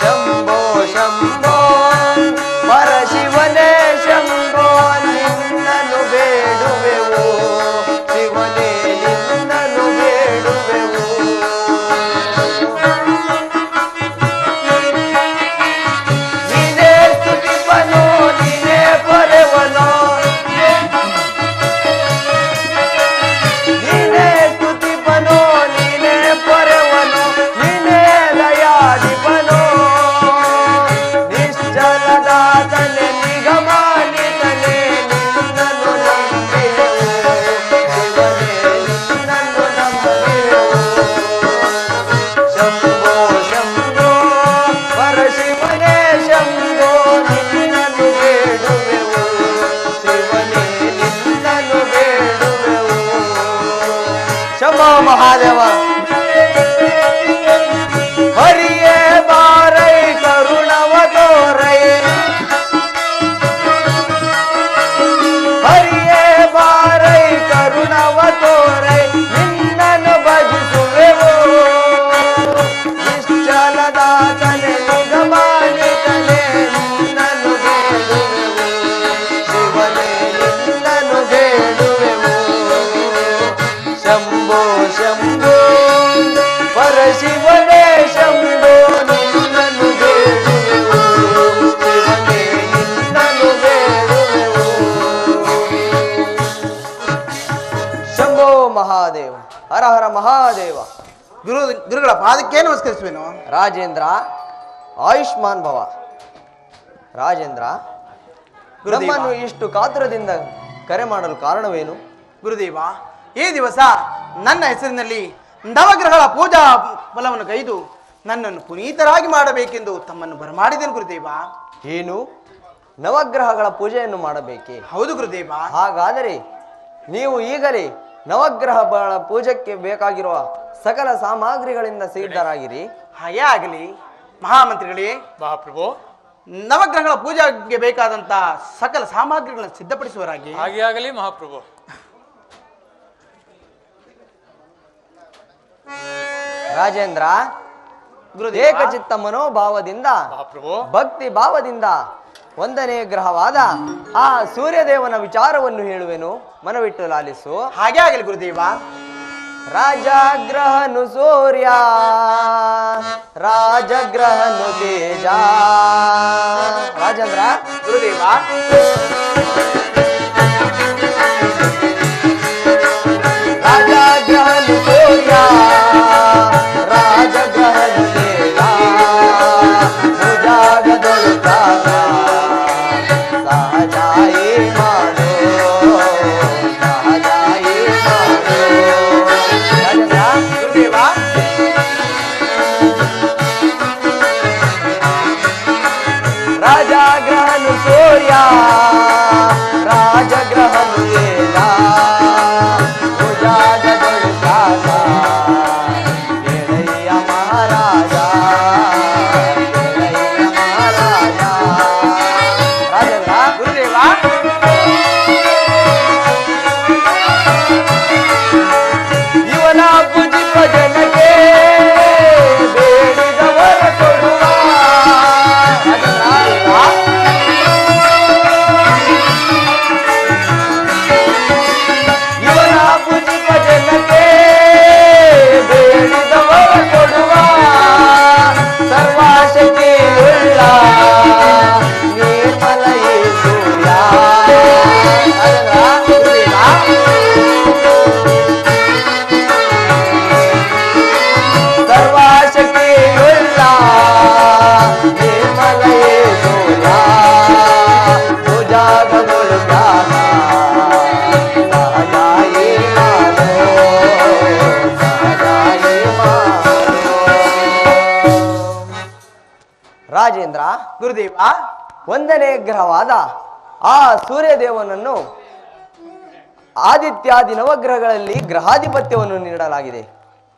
ಶಂಭೋ ಶಂಭೋ ಪರಶಿವನೇ ಶಂಭೋ, ನಿನ್ನನ್ನು ಬೇಡುವೆವು ಶಿವನೇ, ನಿನ್ನನ್ನು ಬೇಡುವೆವು. ನೀನೇ ಸ್ತುತಿಪನು, ನೀನೇ ಪೊರೆವನು, ನೀನೇ ಸ್ತುತಿಪನು, ನೀನೇ ಪೊರೆವನು, ನೀನೇ ದಯಾಧಿಪನು, ನಿಶ್ಚಲದಾತನೆ ನಿಗಮಾನಿತನೆ, ನಿನ್ನನ್ನು ನಂಬಿದೆವು ಶಿವನೇ, ನಿನ್ನನ್ನು ನಂಬಿದೆವು. ಶಂಭೋ ಶಂಭೋ ಪರಶಿವನೇ ಶಂಭೋ, ನಿನ್ನನ್ನು ಬೇಡುವೆವು ಶಿವನೇ, ನಿನ್ನನ್ನು ಬೇಡುವೆವು. ಶಂಭೋ ಮಹಾದೇವ. ಹರಿಯೇ ಬಾರೈ ಕರುಣವ ತೋರೈ, ಹರಿಯೇ ಬಾರೈ ಕರುಣವ ತೋರೈ, ನಿನ್ನನ್ನು ಭಜಿಸುವೆವು ನಿಶ್ಚಲದಾತನೆ ನಿಗಮಾನಿತನೆ, ನಿನ್ನನ್ನು ಬೇಡುವೆವು ಶಿವನೇ, ನಿನ್ನನ್ನು ಬೇಡುವೆವು. ಶಂಭೋ ಶಂಭೋ ಪರಶಿವನೇ ಶಂಭೋ, ನಿನ್ನನ್ನು ಬೇಡುವೆವು ಶಿವನೇ, ನಿನ್ನನ್ನು ಬೇಡುವೆವು. ಶಂಭೋ ಮಹಾದೇವ, ಹರ ಹರ ಮಹಾದೇವ. ಗುರುಗಳ ಪಾದಕ್ಕೆ ನಮಸ್ಕರಿಸುವೆನು. ರಾಜೇಂದ್ರ ಆಯುಷ್ಮಾನ್ ಭವ. ರಾಜೇಂದ್ರ, ನಮ್ಮನ್ನು ಇಷ್ಟು ಕಾತುರದಿಂದ ಕರೆ ಮಾಡಲು ಕಾರಣವೇನು? ಗುರುದೇವ, ಈ ದಿವಸ ನನ್ನ ಹೆಸರಿನಲ್ಲಿ ನವಗ್ರಹಗಳ ಪೂಜಾ ಫಲವನ್ನು ಕೈದು ನನ್ನನ್ನು ಪುನೀತರಾಗಿ ಮಾಡಬೇಕೆಂದು ತಮ್ಮನ್ನು ಬರಮಾಡಿದೆನು ಗುರುದೇವ. ಏನು, ನವಗ್ರಹಗಳ ಪೂಜೆಯನ್ನು ಮಾಡಬೇಕೆ? ಹೌದು ಗುರುದೇವ. ಹಾಗಾದರೆ ನೀವು ಈಗಲೇ ನವಗ್ರಹಗಳ ಪೂಜೆಗೆ ಬೇಕಾಗಿರುವ ಸಕಲ ಸಾಮಗ್ರಿಗಳಿಂದ ಸಿದ್ಧರಾಗಿರಿ. ಹಾಗೇ ಆಗಲಿ ಮಹಾಮಂತ್ರಿಗಳೇ. ಮಹಾಪ್ರಭು, ನವಗ್ರಹಗಳ ಪೂಜೆಗೆ ಬೇಕಾದಂತ ಸಕಲ ಸಾಮಗ್ರಿಗಳನ್ನು ಸಿದ್ಧಪಡಿಸುವರಾಗಿ. ಹಾಗೆ ಆಗಲಿ ಮಹಾಪ್ರಭು. ರಾಜೇಂದ್ರ, ಏಕಚಿತ್ತ ಮನೋಭಾವದಿಂದ ಮಹಾಪ್ರಭು, ಭಕ್ತಿ ಭಾವದಿಂದ ಒಂದನೇ ಗ್ರಹವಾದ ಆ ಸೂರ್ಯದೇವನ ವಿಚಾರವನ್ನು ಹೇಳುವೆನು, ಮನವಿಟ್ಟು ಲಾಲಿಸು. ಹಾಗೆ ಆಗಲಿ ಗುರುದೇವ. ರಾಜಗ್ರಹನು ಸೂರ್ಯ, ರಾಜಗ್ರಹನು ತೇಜ. ರಾಜೇಂದ್ರ. ಗುರುದೇವ. ರಾಜಗ್ರಹನು ಸೂರ್ಯ, ರಾಜಗ್ರಹನು ತೇಜ. ಭುಜಾಗದೊಳು ಕಾಲ ಸಹಜಾಯಿ ಮಾಡು, ಸಹಜಾಯಿ ಮಾಡು. ಗುರುದೇವ. ರಾಜಗ್ರಹನು ಸೂರ್ಯ, ರಾಜಗ್ರಹನು ತೇಜ. ಭುಜಾಗದೊಳು ಕಾಲ ಎಳೆಯ ಮಹಾರಾಜ, ಎಳೆಯ ಮಹಾರಾಜ. ರಾಜೇಂದ್ರ. ಗುರುದೇವ. ಇವನ ಭುಜಿಪ ಜನಕ್ಕೆ ಬೇಡಿದವರ ಕೊಡುವ. ಇವನ ಭುಜಿಪ ಜನಕ್ಕೆ ಬೇಡಿದವರ ಕೊಡುವ. ಸರ್ವಶಕ್ತಿಯುಳ್ಳ ನಿರ್ಮಲ ಯೇಸೂಯ. ಸರ್ವಶಕ್ತಿಯುಳ್ಳ ನಿರ್ಮಲ ಯೇಸೂಯ. ಭುಜಾಗದೊಳು ಜ್ಞಾನ ಸಹಜಾಯಿ ಮಾಡು, ಸಹಜಾಯಿ ಮಾಡು. ರಾಜೇಂದ್ರ. ಗುರುದೇವ. ಒಂದನೇ ಗ್ರಹವಾದ ಆ ಸೂರ್ಯದೇವನನ್ನು ಆದಿತ್ಯಾದಿ ನವಗ್ರಹಗಳಲ್ಲಿ ಗ್ರಹಾಧಿಪತ್ಯವನ್ನು ನೀಡಲಾಗಿದೆ.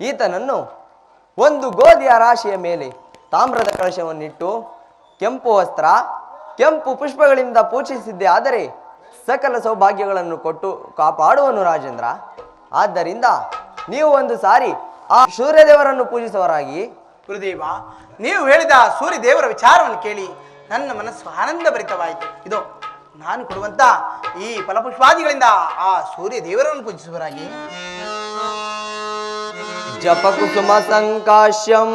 ಈತನನ್ನು ಒಂದು ಗೋಧಿಯ ರಾಶಿಯ ಮೇಲೆ ತಾಮ್ರದ ಕಳಶವನ್ನಿಟ್ಟು ಕೆಂಪು ವಸ್ತ್ರ, ಕೆಂಪು ಪುಷ್ಪಗಳಿಂದ ಪೂಜಿಸಿದ್ದೇ ಆದರೆ ಸಕಲ ಸೌಭಾಗ್ಯಗಳನ್ನು ಕೊಟ್ಟು ಕಾಪಾಡುವನು ರಾಜೇಂದ್ರ. ಆದ್ದರಿಂದ ನೀವು ಒಂದು ಸಾರಿ ಆ ಸೂರ್ಯದೇವರನ್ನು ಪೂಜಿಸುವರಾಗಿ. ಗುರುದೇವ, ನೀವು ಹೇಳಿದ ಸೂರ್ಯ ದೇವರ ವಿಚಾರವನ್ನು ಕೇಳಿ ನನ್ನ ಮನಸ್ಸು ಆನಂದ ಭರಿತವಾಯಿತು. ಇದು ನಾನು ಕೊಡುವಂತ ಈ ಫಲಪುಷ್ಪಾದಿಗಳಿಂದ ಆ ಸೂರ್ಯ ದೇವರನ್ನು ಪೂಜಿಸುವರಾಗಿ. ಜಪ ಕುಸುಮ ಸಂಕಾಶ್ಯಂ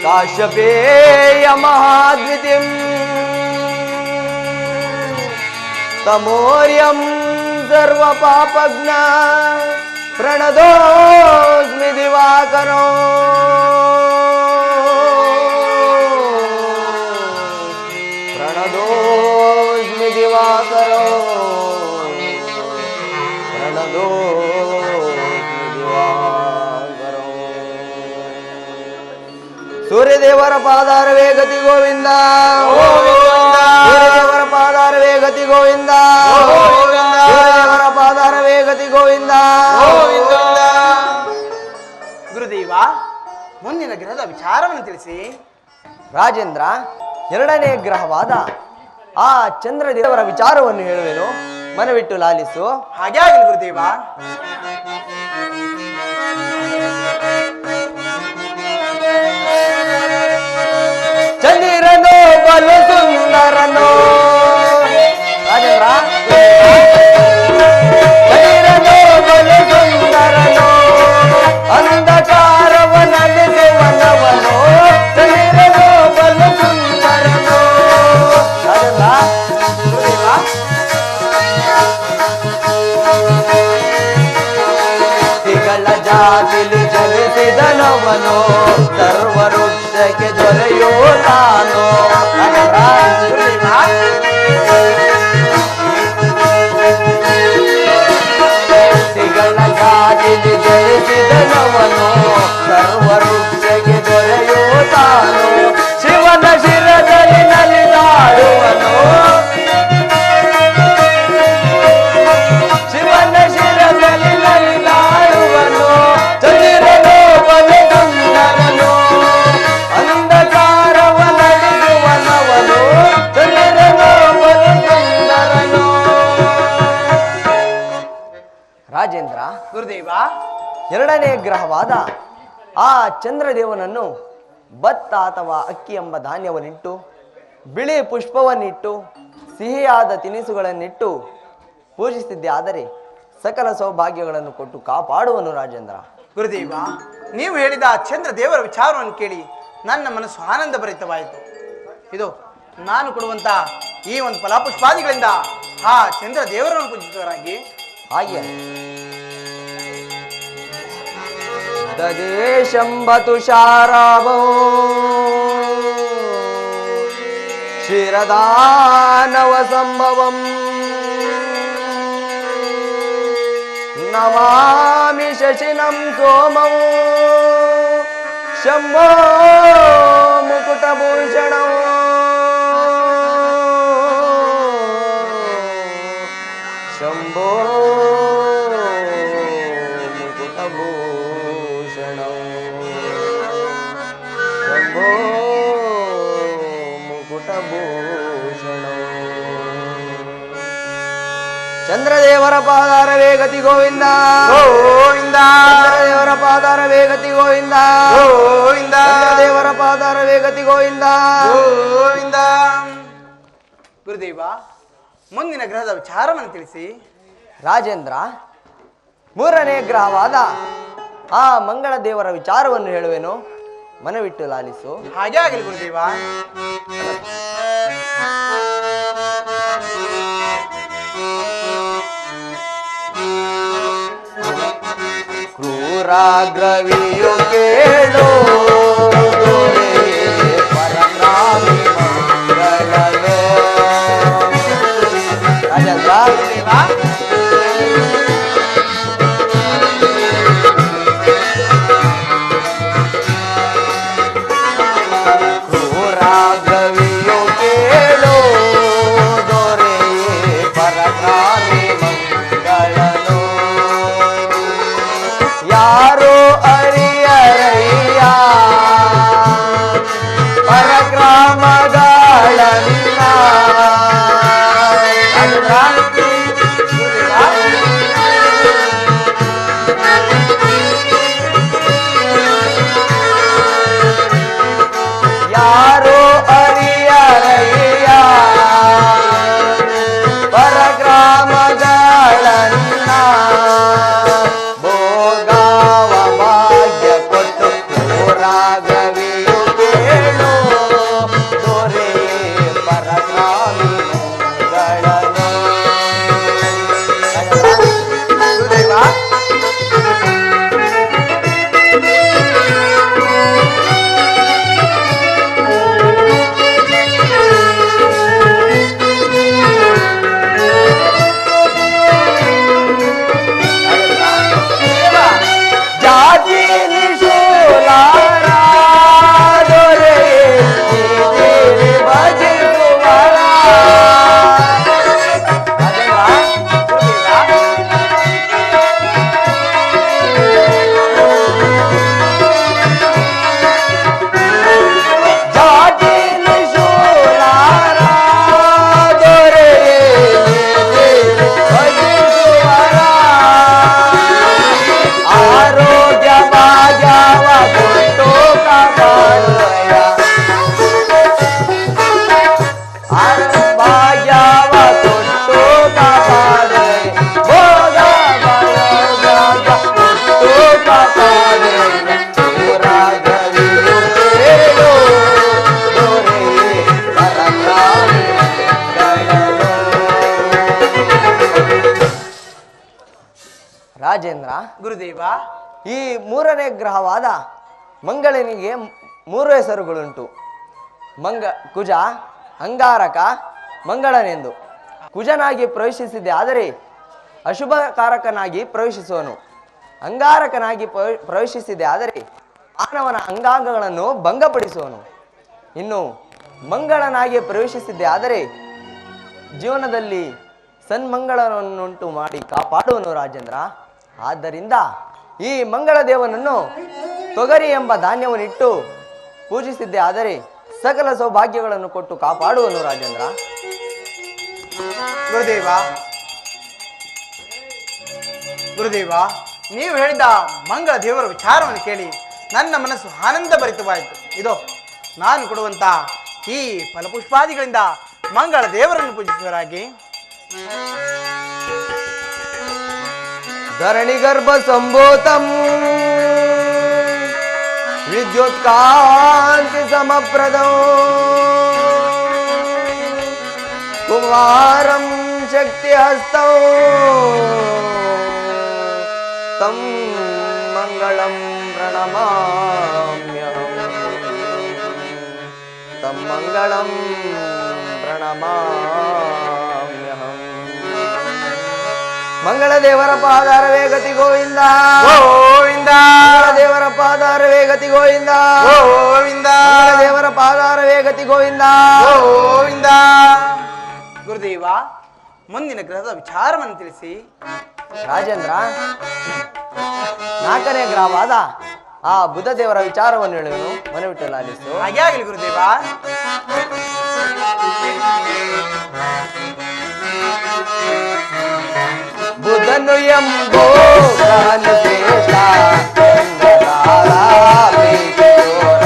ಕಾಶ್ಯಪೇಯ ಮಹಾದ್ವಿತಿಂ ತಮೋರ್ಯಂ ಸರ್ವ ಪಾಪಜ್ಞ ಪ್ರಣದೋಸ್ಮಿ ದಿವಾಕರೋ. ಪ್ರಣದೋಸ್ಮಿ ದಿವಾಕರೋ, ಪ್ರಣದೋಸ್ಮಿ ದಿವಾಕರೋ. ಸೂರ್ಯದೇವರ ಪಾದಾರವೇ ಗತಿ ಗೋವಿಂದ, ಸೂರ್ಯದೇವರ ಪಾದಾರವೇ ಗತಿ ಗೋವಿಂದ, ಸೂರ್ಯದೇವರ ಪಾದಾರವೇ ಗತಿ ಗೋವಿಂದ. ಗುರುದೇವ, ಮುಂದಿನ ಗ್ರಹದ ವಿಚಾರವನ್ನು ತಿಳಿಸಿ. ರಾಜೇಂದ್ರ, ಎರಡನೇ ಗ್ರಹವಾದ ಆ ಚಂದ್ರದೇವರ ವಿಚಾರವನ್ನು ಹೇಳುವೆನು, ಮನವಿಟ್ಟು ಲಾಲಿಸು. ಹಾಗೆ ಆಗಲಿ ಗುರುದೇವ. ಚಂದಿರನೋ ಬಲು ಸುಂದರನೋ. ರಾಜೇಂದ್ರ. ಚಂದಿರನೋ ಬಲು ಸುಂದರನೋ, ಅಂಧಕಾರವನಲಿಸುವನವನೋ. ಚಂದಿರನೋ ಬಲು ಸುಂದರನೋ. ರಾಜೇಂದ್ರ. ಸಿಗಳ ಜಾತಿಲಿ ಜನಿಸಿದನವನೋ, ಸರ್ವ ವೃಕ್ಷಕ್ಕೆ ದೊರೆಯೋ ತಾನೋ. ಸಿಗಳ ಜಾತಿಲಿ ಜನಿಸಿದನವನೋ, ಸರ್ವ ವೃಕ್ಷಕ್ಕೆ ದೊರೆಯೋ ತಾನೋ. ಶಿವನ ಶಿರದಲ್ಲಿ ನಲಿದಾಡುವನೋ, ಶಿವನ ಶಿರದಲ್ಲಿ ನಲಿದಾಡುವನೋ. ಚಂದಿರನೋ ಬಲು ಸುಂದರನೋ, ಅಂಧಕಾರವನಳಿಸುವನವನೋ. ಚಂದಿರನೋ ಬಲು ಸುಂದರನೋ. ರಾಜೇಂದ್ರ, ಗುರುದೇವ, ಎರಡನೇ ಗ್ರಹವಾದ ಆ ಚಂದ್ರದೇವನನ್ನು ಭತ್ತ ಅಥವಾ ಅಕ್ಕಿ ಎಂಬ ಧಾನ್ಯವನ್ನಿಟ್ಟು, ಬಿಳಿ ಪುಷ್ಪವನ್ನಿಟ್ಟು, ಸಿಹಿಯಾದ ತಿನಿಸುಗಳನ್ನಿಟ್ಟು ಪೂಜಿಸಿದ್ದೆ ಆದರೆ ಸಕಲ ಸೌಭಾಗ್ಯಗಳನ್ನು ಕೊಟ್ಟು ಕಾಪಾಡುವನು ರಾಜೇಂದ್ರ. ಗುರುದೇವ, ನೀವು ಹೇಳಿದ ಚಂದ್ರ ದೇವರ ವಿಚಾರವನ್ನು ಕೇಳಿ ನನ್ನ ಮನಸ್ಸು ಆನಂದ ಭರಿತವಾಯಿತು. ಇದು ನಾನು ಕೊಡುವಂತ ಈ ಒಂದು ಫಲಾಪುಷ್ಪಾದಿಗಳಿಂದ ಆ ಚಂದ್ರ ದೇವರನ್ನು ಪೂಜಿಸುವರಾಗಿ ಹಾಗೆ ದದೇಶಂಬತು ಶಾರಾಭೋ ಶಿರದಾನವ ಸಂಭವಂ ನಮಾಮಿ ಶಶಿನಂ ಸೋಮಂ ಶಂಭೋ ಮುಕುಟಭೂಷಣಂ ಶಂಭೋ ಮುಕುಟಭೂಷಣಂ ಶಂಭೋ ಮುಕುಟಭೂಷಣಂ. ಚಂದ್ರದೇವರ ಪಾದಾರವೇ ಗತಿ ಗೋವಿಂದ ಗೋವಿಂದ, ಚಂದ್ರದೇವರ ಪಾದಾರವೇ ಗತಿ ಗೋವಿಂದ ಗೋವಿಂದ, ದೇವರ ಪಾದಾರವೇ ಗತಿ ಗೋವಿಂದ ಗೋವಿಂದ. ಗುರುದೇವ, ಮುಂದಿನ ಗ್ರಹದ ವಿಚಾರವನ್ನು ತಿಳಿಸಿ. ರಾಜೇಂದ್ರ, ಮೂರನೇ ಗ್ರಹವಾದ ಆ ಮಂಗಳ ದೇವರ ವಿಚಾರವನ್ನು ಹೇಳುವೆನು, ಮನವಿಟ್ಟು ಲಾಲಿಸು. ಹಾಗೆ ಆಗಲಿ ಗುರುದೇವ. ಕ್ರೂರಾಗ್ರವಿಯು ಕೇಳು ಪರನಾಮಿ ಮಂಗಳನು. ರಾಜೇಂದ್ರ, ಕ್ರೂರಾಗ್ರವಿಯು ಕೇಳು ದೊರೆ ಪರನಾಮಿ ಮಂಗಳನು. ಯಾರೋ ಅರಿಯರಯ್ಯ ಪರಕ್ರಮಗಳನ್ನ. ಯಾರೋ ಅರಿಯರಯ್ಯ ಪರಕ್ರಮಗಳನ್ನ. ಭೋಗವ ಭಾಗ್ಯ ಕೊಟ್ಟು ರಾಘವಿಯು ಕೇಳು ದೊರೆ ಪರಕ್ರಾಮಿ ಮಂಗಳನು. ಗುರುದೇವ, ಜಾತಿ ನಿಶೂಲಾರ ದೊರೆ ದೇವಿ ಭಜಿಸುವರ. ಜಾತಿ ನಿಶೂಲಾರ ದೊರೆ ದೇವಿ ಭಜಿಸುವರ. ಆರೋಗ್ಯ ಭಾಗ್ಯವ ಕೊಟ್ಟು ಕಾಪಾಡುವಯ್ಯ. ಭಾಗ್ಯವ ಕೊಟ್ಟು ಕಾಪಾಡುವಯ್ಯ. ಭೋಗ ಭಾಗ್ಯ ಕೊಟ್ಟು ಕಾಪಾಡುವಯ್ಯ. ರಾಘವಿಯು ಕೇಳು ದೊರೆ ಪರಕ್ರಾಮಿ ಮಂಗಳನು. ರಾಜೇಂದ್ರ, ಗುರುದೇವ, ಈ ಮೂರನೇ ಗ್ರಹವಾದ ಮಂಗಳನಿಗೆ ಮೂರು ಹೆಸರುಗಳುಂಟು. ಕುಜ, ಅಂಗಾರಕ, ಮಂಗಳನೆಂದು. ಕುಜನಾಗಿ ಪ್ರವೇಶಿಸಿದೆ ಆದರೆ ಅಶುಭಕಾರಕನಾಗಿ ಪ್ರವೇಶಿಸುವನು. ಅಂಗಾರಕನಾಗಿ ಪ್ರವೇಶಿಸಿದೆ ಆದರೆ ಮಾನವನ ಅಂಗಾಂಗಗಳನ್ನು ಭಂಗಪಡಿಸುವನು. ಇನ್ನು ಮಂಗಳನಾಗಿ ಪ್ರವೇಶಿಸಿದೆ ಆದರೆ ಜೀವನದಲ್ಲಿ ಸನ್ಮಂಗಳವನ್ನುಂಟು ಮಾಡಿ ಕಾಪಾಡುವನು ರಾಜೇಂದ್ರ. ಆದ್ದರಿಂದ ಈ ಮಂಗಳ ದೇವನನ್ನು ತೊಗರಿ ಎಂಬ ಧಾನ್ಯವನ್ನಿಟ್ಟು ಪೂಜಿಸಿದ್ದೆ ಆದರೆ ಸಕಲ ಸೌಭಾಗ್ಯಗಳನ್ನು ಕೊಟ್ಟು ಕಾಪಾಡುವನು ರಾಜೇಂದ್ರ. ಗುರುದೇವ, ಗುರುದೇವ, ನೀವು ಹೇಳಿದ ಮಂಗಳ ದೇವರ ವಿಚಾರವನ್ನು ಕೇಳಿ ನನ್ನ ಮನಸ್ಸು ಆನಂದ ಭರಿತವಾಯಿತು. ಇದು ನಾನು ಕೊಡುವಂತ ಈ ಫಲಪುಷ್ಪಾದಿಗಳಿಂದ ಮಂಗಳ ದೇವರನ್ನು ಪೂಜಿಸುವರಾಗಿ. ಧರಣಿ ಗರ್ಭ ಸಂಭೂತಂ ವಿದ್ಯುತ್ ಕಾಂತಿ ಸಮಪ್ರದಂ ಕುಮಾರಂ ಶಕ್ತಿ ಹಸ್ತೌ ತಂ ಮಂಗಳಂ ಪ್ರಣಮಾಮ್ಯಹಂ ತಂ ಮಂಗಳಂ ಪ್ರಣಮಾಮ್ಯಹಂ. ಮಂಗಳ ದೇವರ ಪಾದಾರವೇ ಗತಿ ಗೋವಿಂದ ಗೋವಿಂದ ದೇವರ ಪಾದಾರವೇ ಗತಿ ಗೋವಿಂದ ಗೋವಿಂದ ದೇವರ ಪಾದಾರವೇ ಗತಿ ಗೋವಿಂದ ಗೋವಿಂದ. ಗುರುದೇವ, ಮುಂದಿನ ಗ್ರಹದ ವಿಚಾರವನ್ನು ತಿಳಿಸಿ. ರಾಜೇಂದ್ರ, 4ನೇ ಗ್ರಹವಾದ ಆ ಬುಧ ದೇವರ ವಿಚಾರವನ್ನು ಹೇಳುವನು, ಮನವಿಟ್ಟು ಲಾಲಿಸು. ಹಾಗೆ ಆಗಲಿ ಗುರುದೇವ. ಬುಧನು ಎಂಬೋ ಗ್ರಹನು ಶ್ರೇಷ್ಠ ಚಂದ್ರತಾರ ಪ್ರೀತಿ ಚೋರ.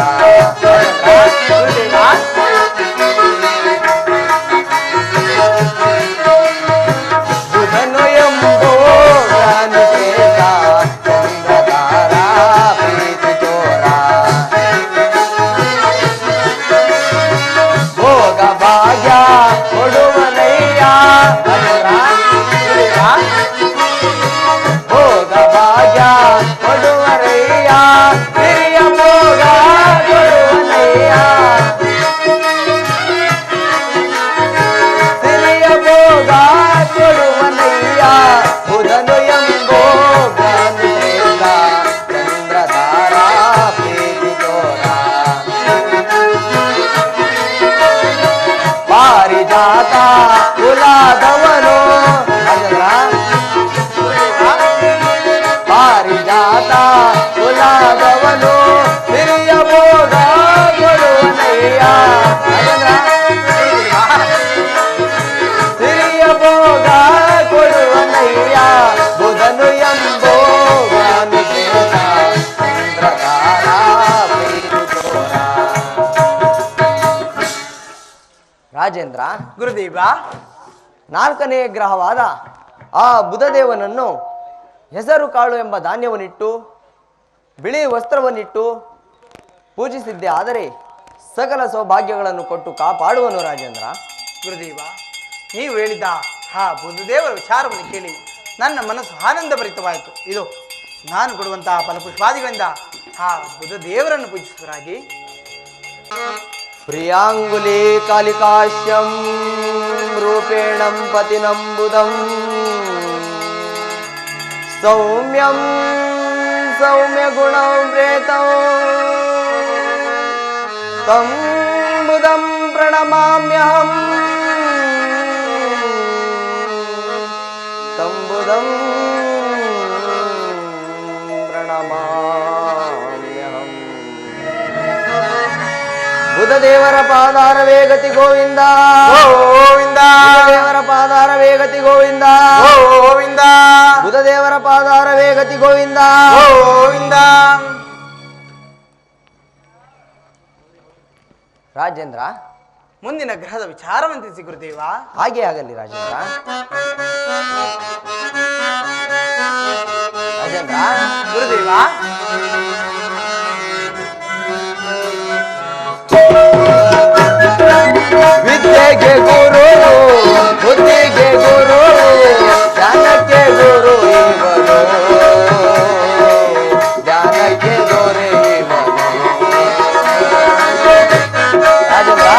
ಬುಧನು ಎಂಬೋ ಗ್ರಹನು ಶ್ರೇಷ್ಠ ಚಂದ್ರತಾರ ಪ್ರೀತಿ ಚೋರ. ಭೋಗ ಭಾಗ್ಯ ಕೊಡುವನಯ್ಯ ಭೋಗ ಭಾಗ್ಯ ಕೊಡುವರಯ್ಯ ಹಿರಿಯ ಭೋಗ ಕೊಡುವನಯ್ಯ ಹಿರಿಯ ಭೋಗ ಕೊಡುವನಯ್ಯ. ಬುಧನು ಎಂಬೋ ಶ್ರೇಷ್ಠ ಚಂದ್ರಧಾರ ಪ್ರೀತಿ ಚೋರ. ಪಾರಿಜಾತ ಕುಲಾದವನು ಪಾರಿಜಾತ ಕುಲಾದವನು ಹಿರಿಯ ಭೋಗ ಕೊಡುವನಯ್ಯ ಹಿರಿಯ ಭೋಗ ಕೊಡುವನಯ್ಯ. ಬುಧನು ಎಂಬೋ ಚಂದ್ರತಾರ ಪ್ರೀತಿ ಚೋರ. ರಾಜೇಂದ್ರ, ಗುರುದೇವ, 4ನೇ ಗ್ರಹವಾದ ಆ ಬುಧದೇವನನ್ನು ಹೆಸರು ಕಾಳು ಎಂಬ ಧಾನ್ಯವನ್ನಿಟ್ಟು ಬಿಳಿ ವಸ್ತ್ರವನ್ನಿಟ್ಟು ಪೂಜಿಸಿದ್ದೆ ಆದರೆ ಸಕಲ ಸೌಭಾಗ್ಯಗಳನ್ನು ಕೊಟ್ಟು ಕಾಪಾಡುವನು ರಾಜೇಂದ್ರ. ಗುರುದೇವ, ನೀವು ಹೇಳಿದ ಆ ಬುಧದೇವರ ವಿಚಾರವನ್ನು ಕೇಳಿ ನನ್ನ ಮನಸ್ಸು ಆನಂದ ಭರಿತವಾಯಿತು. ಇದು ನಾನು ಕೊಡುವಂತಹ ಫಲಪುಷ್ಪಾದಿಗಳಿಂದ ಆ ಬುಧದೇವರನ್ನು ಪೂಜಿಸುವರಾಗಿ. ಪ್ರಿಯಾಂಗುಲಿ ಕಾಲಿಕಾಶ್ಯಂ ರೂಪೇಣಂ ಪತಿನಂ ಬುಧಂ ಸೌಮ್ಯಂ ಸೌಮ್ಯ ಗುಣಂ ಪ್ರೇತಂ ತಂ ಬುಧಂ ಪ್ರಣಮಾಮ್ಯಹಂ ತಂ ಬುಧಂ ಪ್ರಣಮಾಮ್ಯಹಂ. ಬುಧದೇವರ ಪಾದಾರವೇ ಗತಿ ಗೋವಿಂದ ಗೋವಿಂದ ದೇವರ ಪಾದಾರವೇ ಗತಿ ಗೋವಿಂದ ಗೋವಿಂದ ಬುಧದೇವರ ಪಾದಾರವೇ ಗತಿ ಗೋವಿಂದ ಗೋವಿಂದ. ರಾಜೇಂದ್ರ, ಮುಂದಿನ ಗ್ರಹದ ವಿಚಾರವನ್ನು ತಿಳಿಸಿ ಗುರುದೇವ. ಹಾಗೆ ಆಗಲಿ ರಾಜೇಂದ್ರ. ರಾಜೇಂದ್ರ, ಗುರುದೇವ, ವಿದ್ಯೆಗೆ ಗುರು ಬುದ್ಧಿಗೆ ಗುರು ಜ್ಞಾನಕ್ಕೆ ಗುರು ಇವನು ಜ್ಞಾನಕ್ಕೆ ದೊರೆ ಇವನು. ರಾಜೇಂದ್ರ,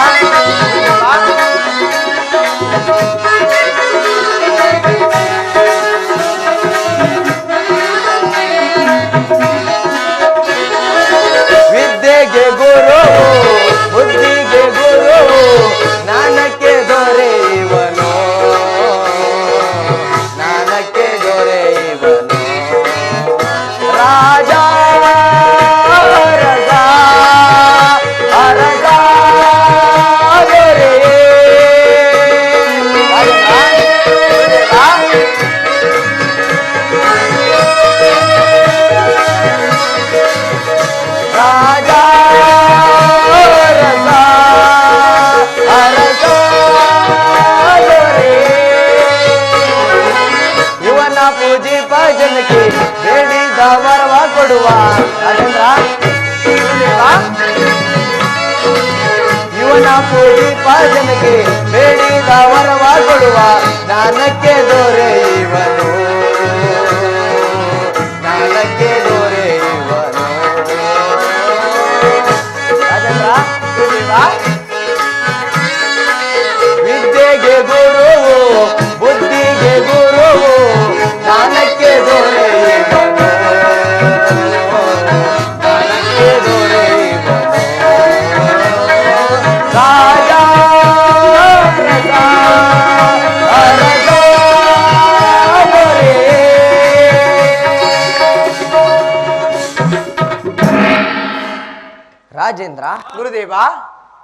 ವಿದ್ಯೆಗೆ ಗುರು ಬುದ್ಧಿಗೆ ಗುರು ಜ್ಞಾನಕ್ಕೆ ದೊರೆ ಇವನು ಪೂಜಿಪ ಜನಕ್ಕೆ ಬೇಡಿದ ವರವ ಕೊಡುವ ರಾಜೇಂದ್ರ. ಇವನ ಪೂಜಿಪ ಜನಕ್ಕೆ ಬೇಡಿದ ವರವ ಕೊಡುವ ಜ್ಞಾನಕ್ಕೆ ದೊರೆ ಇವನು, ಜ್ಞಾನಕ್ಕೆ ದೊರೆ ಇವನು. ರಾಜೇಂದ್ರ ವಿದ್ಯೆಗೆ ಗುರುವು ಬುದ್ಧಿಗೆ ಗುರುವು ಜ್ಞಾನಕ್ಕೆ ದೊರೆ ಇವನು, ಜ್ಞಾನಕ್ಕೆ ದೊರೆ ಇವನು. ರಾಜ ರಾಜೇಂದ್ರ, ಗುರುದೇವ,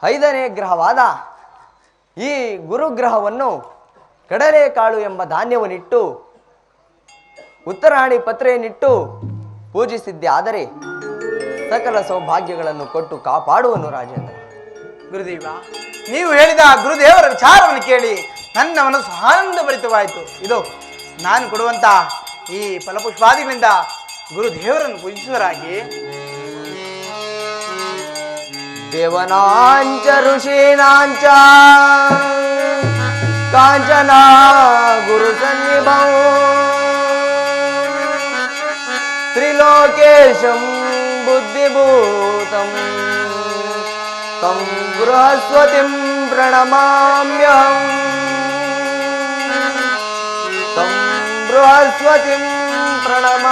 5ನೇ ಗ್ರಹವಾದ ಈ ಗುರುಗ್ರಹವನ್ನು ಕಡಲೆಕಾಳು ಎಂಬ ಧಾನ್ಯವನ್ನಿಟ್ಟು ಉತ್ತರಾಣಿ ಪತ್ರೆಯನ್ನಿಟ್ಟು ಪೂಜಿಸಿದ್ದೆ. ಆದರೆ ಸಕಲ ಸೌಭಾಗ್ಯಗಳನ್ನು ಕೊಟ್ಟು ಕಾಪಾಡುವನು ರಾಜೇಂದ್ರ. ಗುರುದೇವ, ನೀವು ಹೇಳಿದ ಗುರುದೇವರ ವಿಚಾರವನ್ನು ಕೇಳಿ ನನ್ನ ಮನಸ್ಸು ಆನಂದ ಭರಿತವಾಯಿತು. ಇದು ನಾನು ಕೊಡುವಂತ ಈ ಫಲಪುಷ್ಪಾದಿಗಳಿಂದ ಗುರುದೇವರನ್ನು ಪೂಜಿಸುವರಾಗಿ ದೇವನಾಂಚ ಋಷೀನಾಂಚ ಕಾಂಚನ ಗುರು ಸನ್ನಿಭಂ ತ್ರಿಲೋಕೇಶಂ ಬುದ್ಧಿಭೂತಂ तं ಬೃಹಸ್ಪತಿಂ ಪ್ರಣಮಾಮ್ಯಹಂ, तं ಬೃಹಸ್ಪತಿಂ ಪ್ರಣಮಾಮ್ಯಹಂ.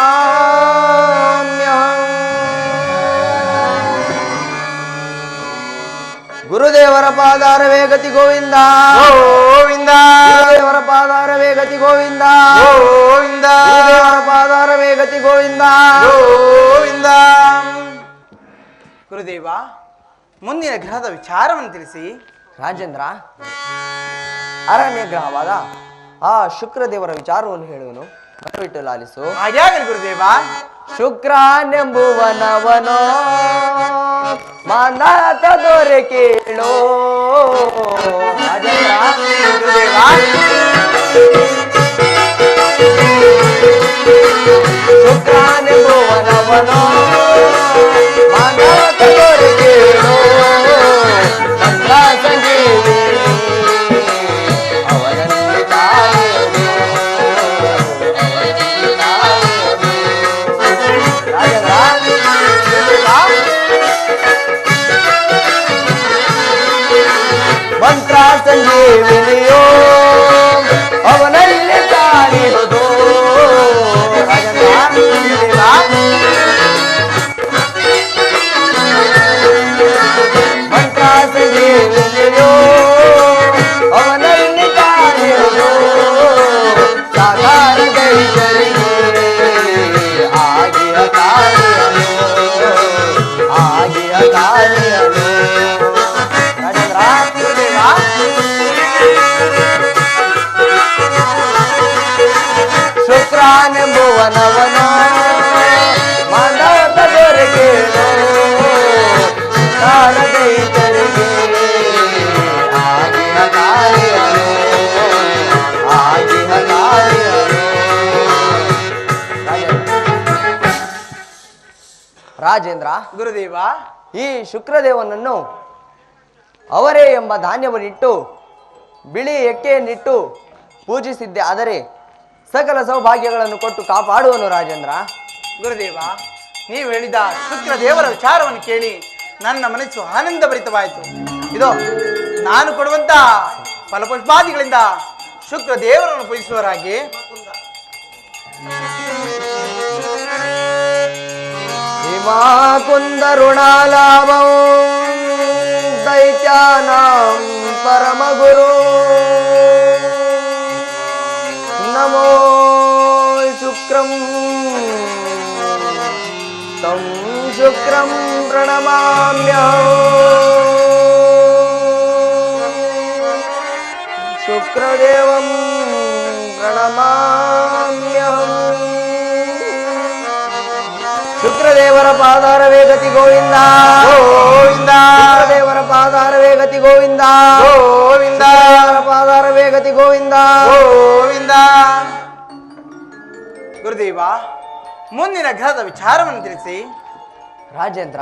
ಗುರುದೇವರ ಪಾದಾರವೇ ಗತಿ ಗೋವಿಂದ ಗೋವಿಂದ, ಗುರುದೇವರ ಪಾದಾರವೇ ಗತಿ ಗೋವಿಂದ ಗೋವಿಂದ, ಗುರುದೇವರ ಪಾದಾರವೇ ಗತಿ ಗೋವಿಂದ ಗೋವಿಂದ. ಗುರುದೇವ, ಮುಂದಿನ ಗ್ರಹದ ವಿಚಾರವನ್ನು ತಿಳಿಸಿ. ರಾಜೇಂದ್ರ, 6ನೇ ಗ್ರಹವಾದ ಆ ಶುಕ್ರದೇವರ ವಿಚಾರವನ್ನು ಹೇಳುವನು, ಮನವಿಟ್ಟು ಲಾಲಿಸು. ಹಾಗಾಗಲಿ ಗುರುದೇವ. ಶುಕ್ರಾನೆಂಬುವನವನೋ ಮಾನತ ದೊರೆ ಕೇಳೋ. ರಾಜೇಂದ್ರ, ಗುರುದೇವ, ಶುಕ್ರಾನೆಂಬುವನವನೋ ಮಾನತ ದೊರೆ ಕೇಳೋ. ಚಂದ್ರ ಸಂಜೀವಿನಿ ಅವನಲ್ಲಿ ಕಾಯುವುದು, ಅವನಲ್ಲಿ ಕಾಯುವುದು. ಮಂತ್ರ ಸಂಜೀವಿನಿಯೋ ಅವನಲ್ಲಿ ಕಾಣಿರುವುದು. ಮಂತ್ರ ಸಂಜೀವಿನಿಯೋ ಅವನಲ್ಲಿ ಕಾಣಿರುವುದು. ಸಾಕಾರ ಗೈತರಿಗೆ ಆಗಿಯ ಕಾರ್ಯನು, ಆಗಿಯ ಕಾರ್ಯನು. ಶುಕ್ರಾನೆಂಬುವನವನೋ ಮಾನವ ದೊರೆಗೇನೋ. ಸಾರದೈತರಿಗೆ ಆಗಿಯ ಕಾರ್ಯನು, ಆಗಿಯ ಕಾರ್ಯನು. ರಾಜೇಂದ್ರ, ಗುರುದೇವ, ಈ ಶುಕ್ರದೇವನನ್ನು ಅವರೇ ಎಂಬ ಧಾನ್ಯವನ್ನಿಟ್ಟು ಬಿಳಿ ಎಕ್ಕೆಯನ್ನಿಟ್ಟು ಪೂಜಿಸಿದ್ದೆ. ಆದರೆ ಸಕಲ ಸೌಭಾಗ್ಯಗಳನ್ನು ಕೊಟ್ಟು ಕಾಪಾಡುವನು ರಾಜೇಂದ್ರ. ಗುರುದೇವ, ನೀವು ಹೇಳಿದ ಶುಕ್ರ ದೇವರ ವಿಚಾರವನ್ನು ಕೇಳಿ ನನ್ನ ಮನಸ್ಸು ಆನಂದ ಭರಿತವಾಯಿತು. ಇದು ನಾನು ಕೊಡುವಂತ ಫಲಪುಷ್ಪಾದಿಗಳಿಂದ ಶುಕ್ರ ದೇವರನ್ನು ಪೂಜಿಸುವರಾಗಿ ಹಿಮಾಕುಂದರುಣಾಲಾಭಂ ದೈತ್ಯಾನಾಂ ಪರಮಗುರು ನಮೋ ಶುಕ್ರಂ तं ಶುಕ್ರಂ ಪ್ರಣಮಾಮ್ಯಹಂ. ಶುಕ್ರದೇವಂ ಪ್ರಣಮಾಮ್ಯಹಂ. ಶುಕ್ರದೇವರ ಪಾದಾರವೇ ಗತಿ ಗೋವಿಂದ ಗೋವಿಂದ, ಶುಕ್ರದೇವರ ಪಾದಾರವೇ ಗತಿ ಗೋವಿಂದ ಗೋವಿಂದ, ಪಾದಾರವೇ ಗತಿ ಗೋವಿಂದ ಗೋವಿಂದ. ಗುರುದೇವ, ಮುಂದಿನ ಗ್ರಹದ ವಿಚಾರವನ್ನು ತಿಳಿಸಿ. ರಾಜೇಂದ್ರ,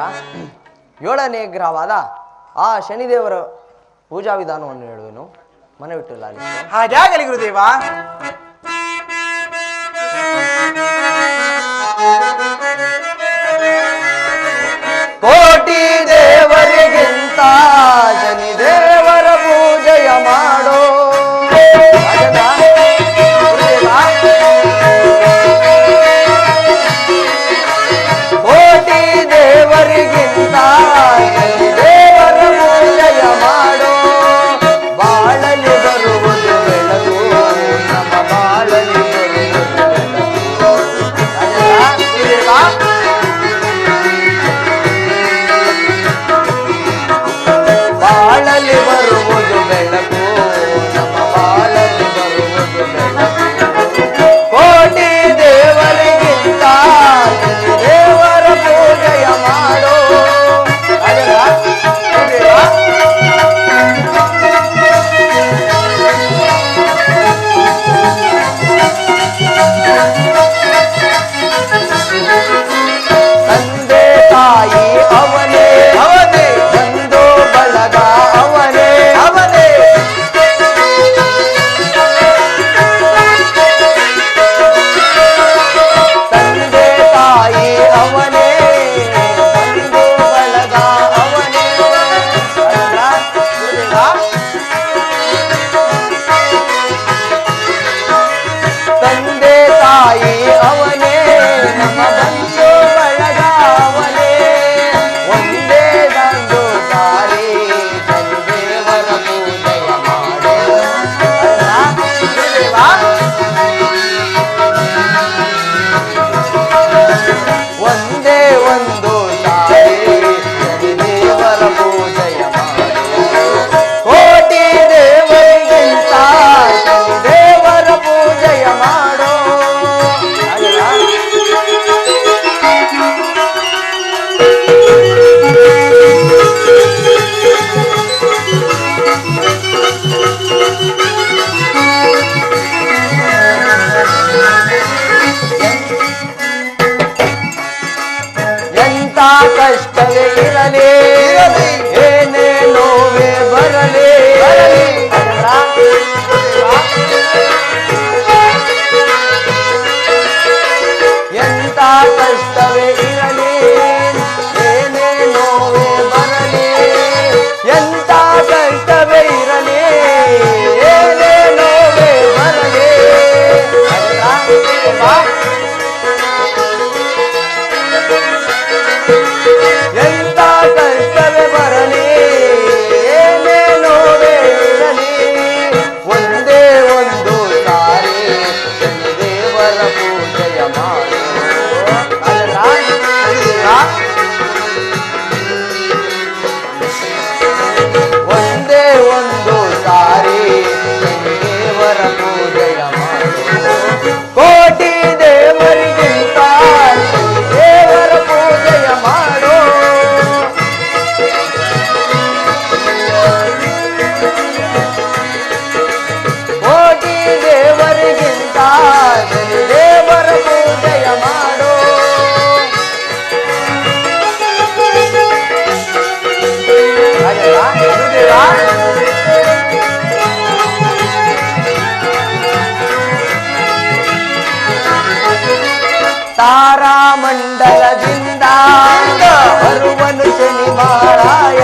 7ನೇ ಗ್ರಹವಾದ ಆ ಶನಿದೇವರ ಪೂಜಾ ವಿಧಾನವನ್ನು ಹೇಳುವೆನು, ಮನವಿಟ್ಟು ಲಾಲಿಸು. ಹಾಗಾಗಲಿ ಗುರುದೇವ. ಕೋಟಿ ದೇವರಿಗಿಂತ ಶನಿದೇವರ ಪೂಜೆಯ ಮಾಡೋ. ಕೋಟಿ ದೇವರಿಗಿಂತ ಶನಿದೇವರ ಪೂಜೆಯ ಮಾಡೋ. ಬಾಳಲಿ ಬರುವುದು ಬೆಳಕು, ನಮ್ಮ ಬಾಳಲಿ ಬರುವುದು ಬೆಳಕು. ಬಾಳಲಿ ಬರುವುದು ಬೆಳಕು, ನಮ್ಮ ಬಾಳಲಿ ಬರುವುದು ಬೆಳಕು. ಕೋಟಿ ದೇವರಿಗಿಂತ ದೇವರ ಪೂಜೆಯ ಮಾಡೋ. ತಂದೆ ತಾಯಿ ಅವನೇ, ಅವನೇ ಬಂಧು ಬಳಗ ಅವನೇ, ಅವನೇ ತಂದೆ ತಾಯಿ ಅವನೇ, ಬಂಧು ಬಳಗ ಅವನೇ. ತಂದೆ ತಾಯಿ ಅವನೇ, ನಮ್ಮ ಬಂಧು ಬಳಗ ಅವನೇ. ಒಂದೇ ದಂದು ದಾರಿ ಶನಿದೇವರ ಪೂಜೆಯ ಮಾಡೋ. ಒಂದೇ ಒಂದು ದಾರಿ ಶನಿದೇವರ ಪೂಜೆಯ ಮಾಡೋ. ಕೋಟಿ ದೇವರಿಗಿಂತ ಶನಿದೇವರ ಪೂಜೆಯ ಮಾಡೋ. ಎಂತ ಕಷ್ಟವೇ ಇರಲಿ, ಏನೇ ನೋವೇ ಬರಲಿ, ಎಂತ ಕಷ್ಟವೇ ಇರಲಿ, ಏನೇ ನೋವೇ ಬರಲಿ, ಎಂತ ಕಷ್ಟವೇ ಇರಲಿ, ಏನೇ ನೋವೇ ಬರಲಿ. ಎಂತ ಕಷ್ಟವೇ ಬರಲಿ, ಏನೇ ನೋವೇ ಇರಲಿ, ಒಂದೇ ಒಂದು ಸಾರಿ ಶನಿದೇವರ ಪೂಜೆಯ ಮಾಡೋ. ಒಂದೇ ಒಂದು ಸಾರಿ ಶನಿದೇವರ ಪೂಜೆಯ ಮಾಡೋ. ಕೋಟಿ ದೇವರಿಗಿಂತ ಶನಿದೇವರ ಪೂಜೆಯ ಮಾಡೋ. ಕೋಟಿ ದೇವರಿಗಿಂತ ಶನಿದೇವರ ಪೂಜೆಯ ಮಾಡೋ. ತಾರಾಮಂಡಲದಿಂದ ಬರುವನು ಶನಿ ಮಾರಾಯ.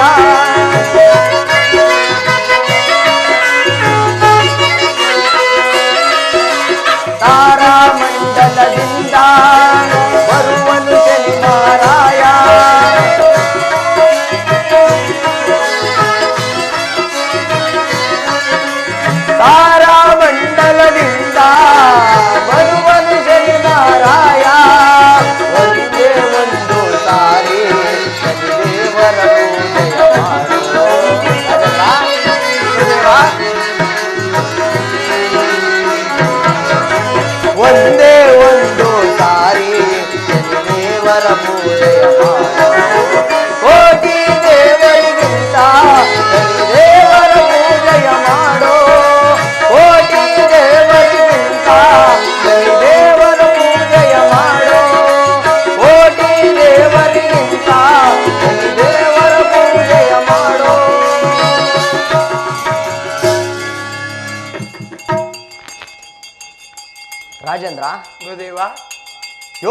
ತಾರಾಮಂಡಲದಿಂದ ಬರುವನು ಶನಿ ಮಾರಾಯ. ತಾರಾಮಂಡಲದಿಂದ ಬರುವನು ಶನಿ ಮಾರಾಯ. ಒಂದೇ ಒಂದು ಸಾರಿ ಶನಿದೇವರ ಪೂಜೆಯ ಮಾಡೋ. ಒಂದೇ ಒಂದು ಸಾರಿ ಶನಿದೇವರ ಪೂಜೆಯ ಮಾಡೋ. ಕೋಟಿ ದೇವರಿಗಿಂತ ಶನಿದೇವರ ಪೂಜೆಯ ಮಾಡೋ. ಕೋಟಿ ದೇವರಿಗಿಂತ ಶನಿದೇವರ ಪೂಜೆ ಗುರುದೇವ.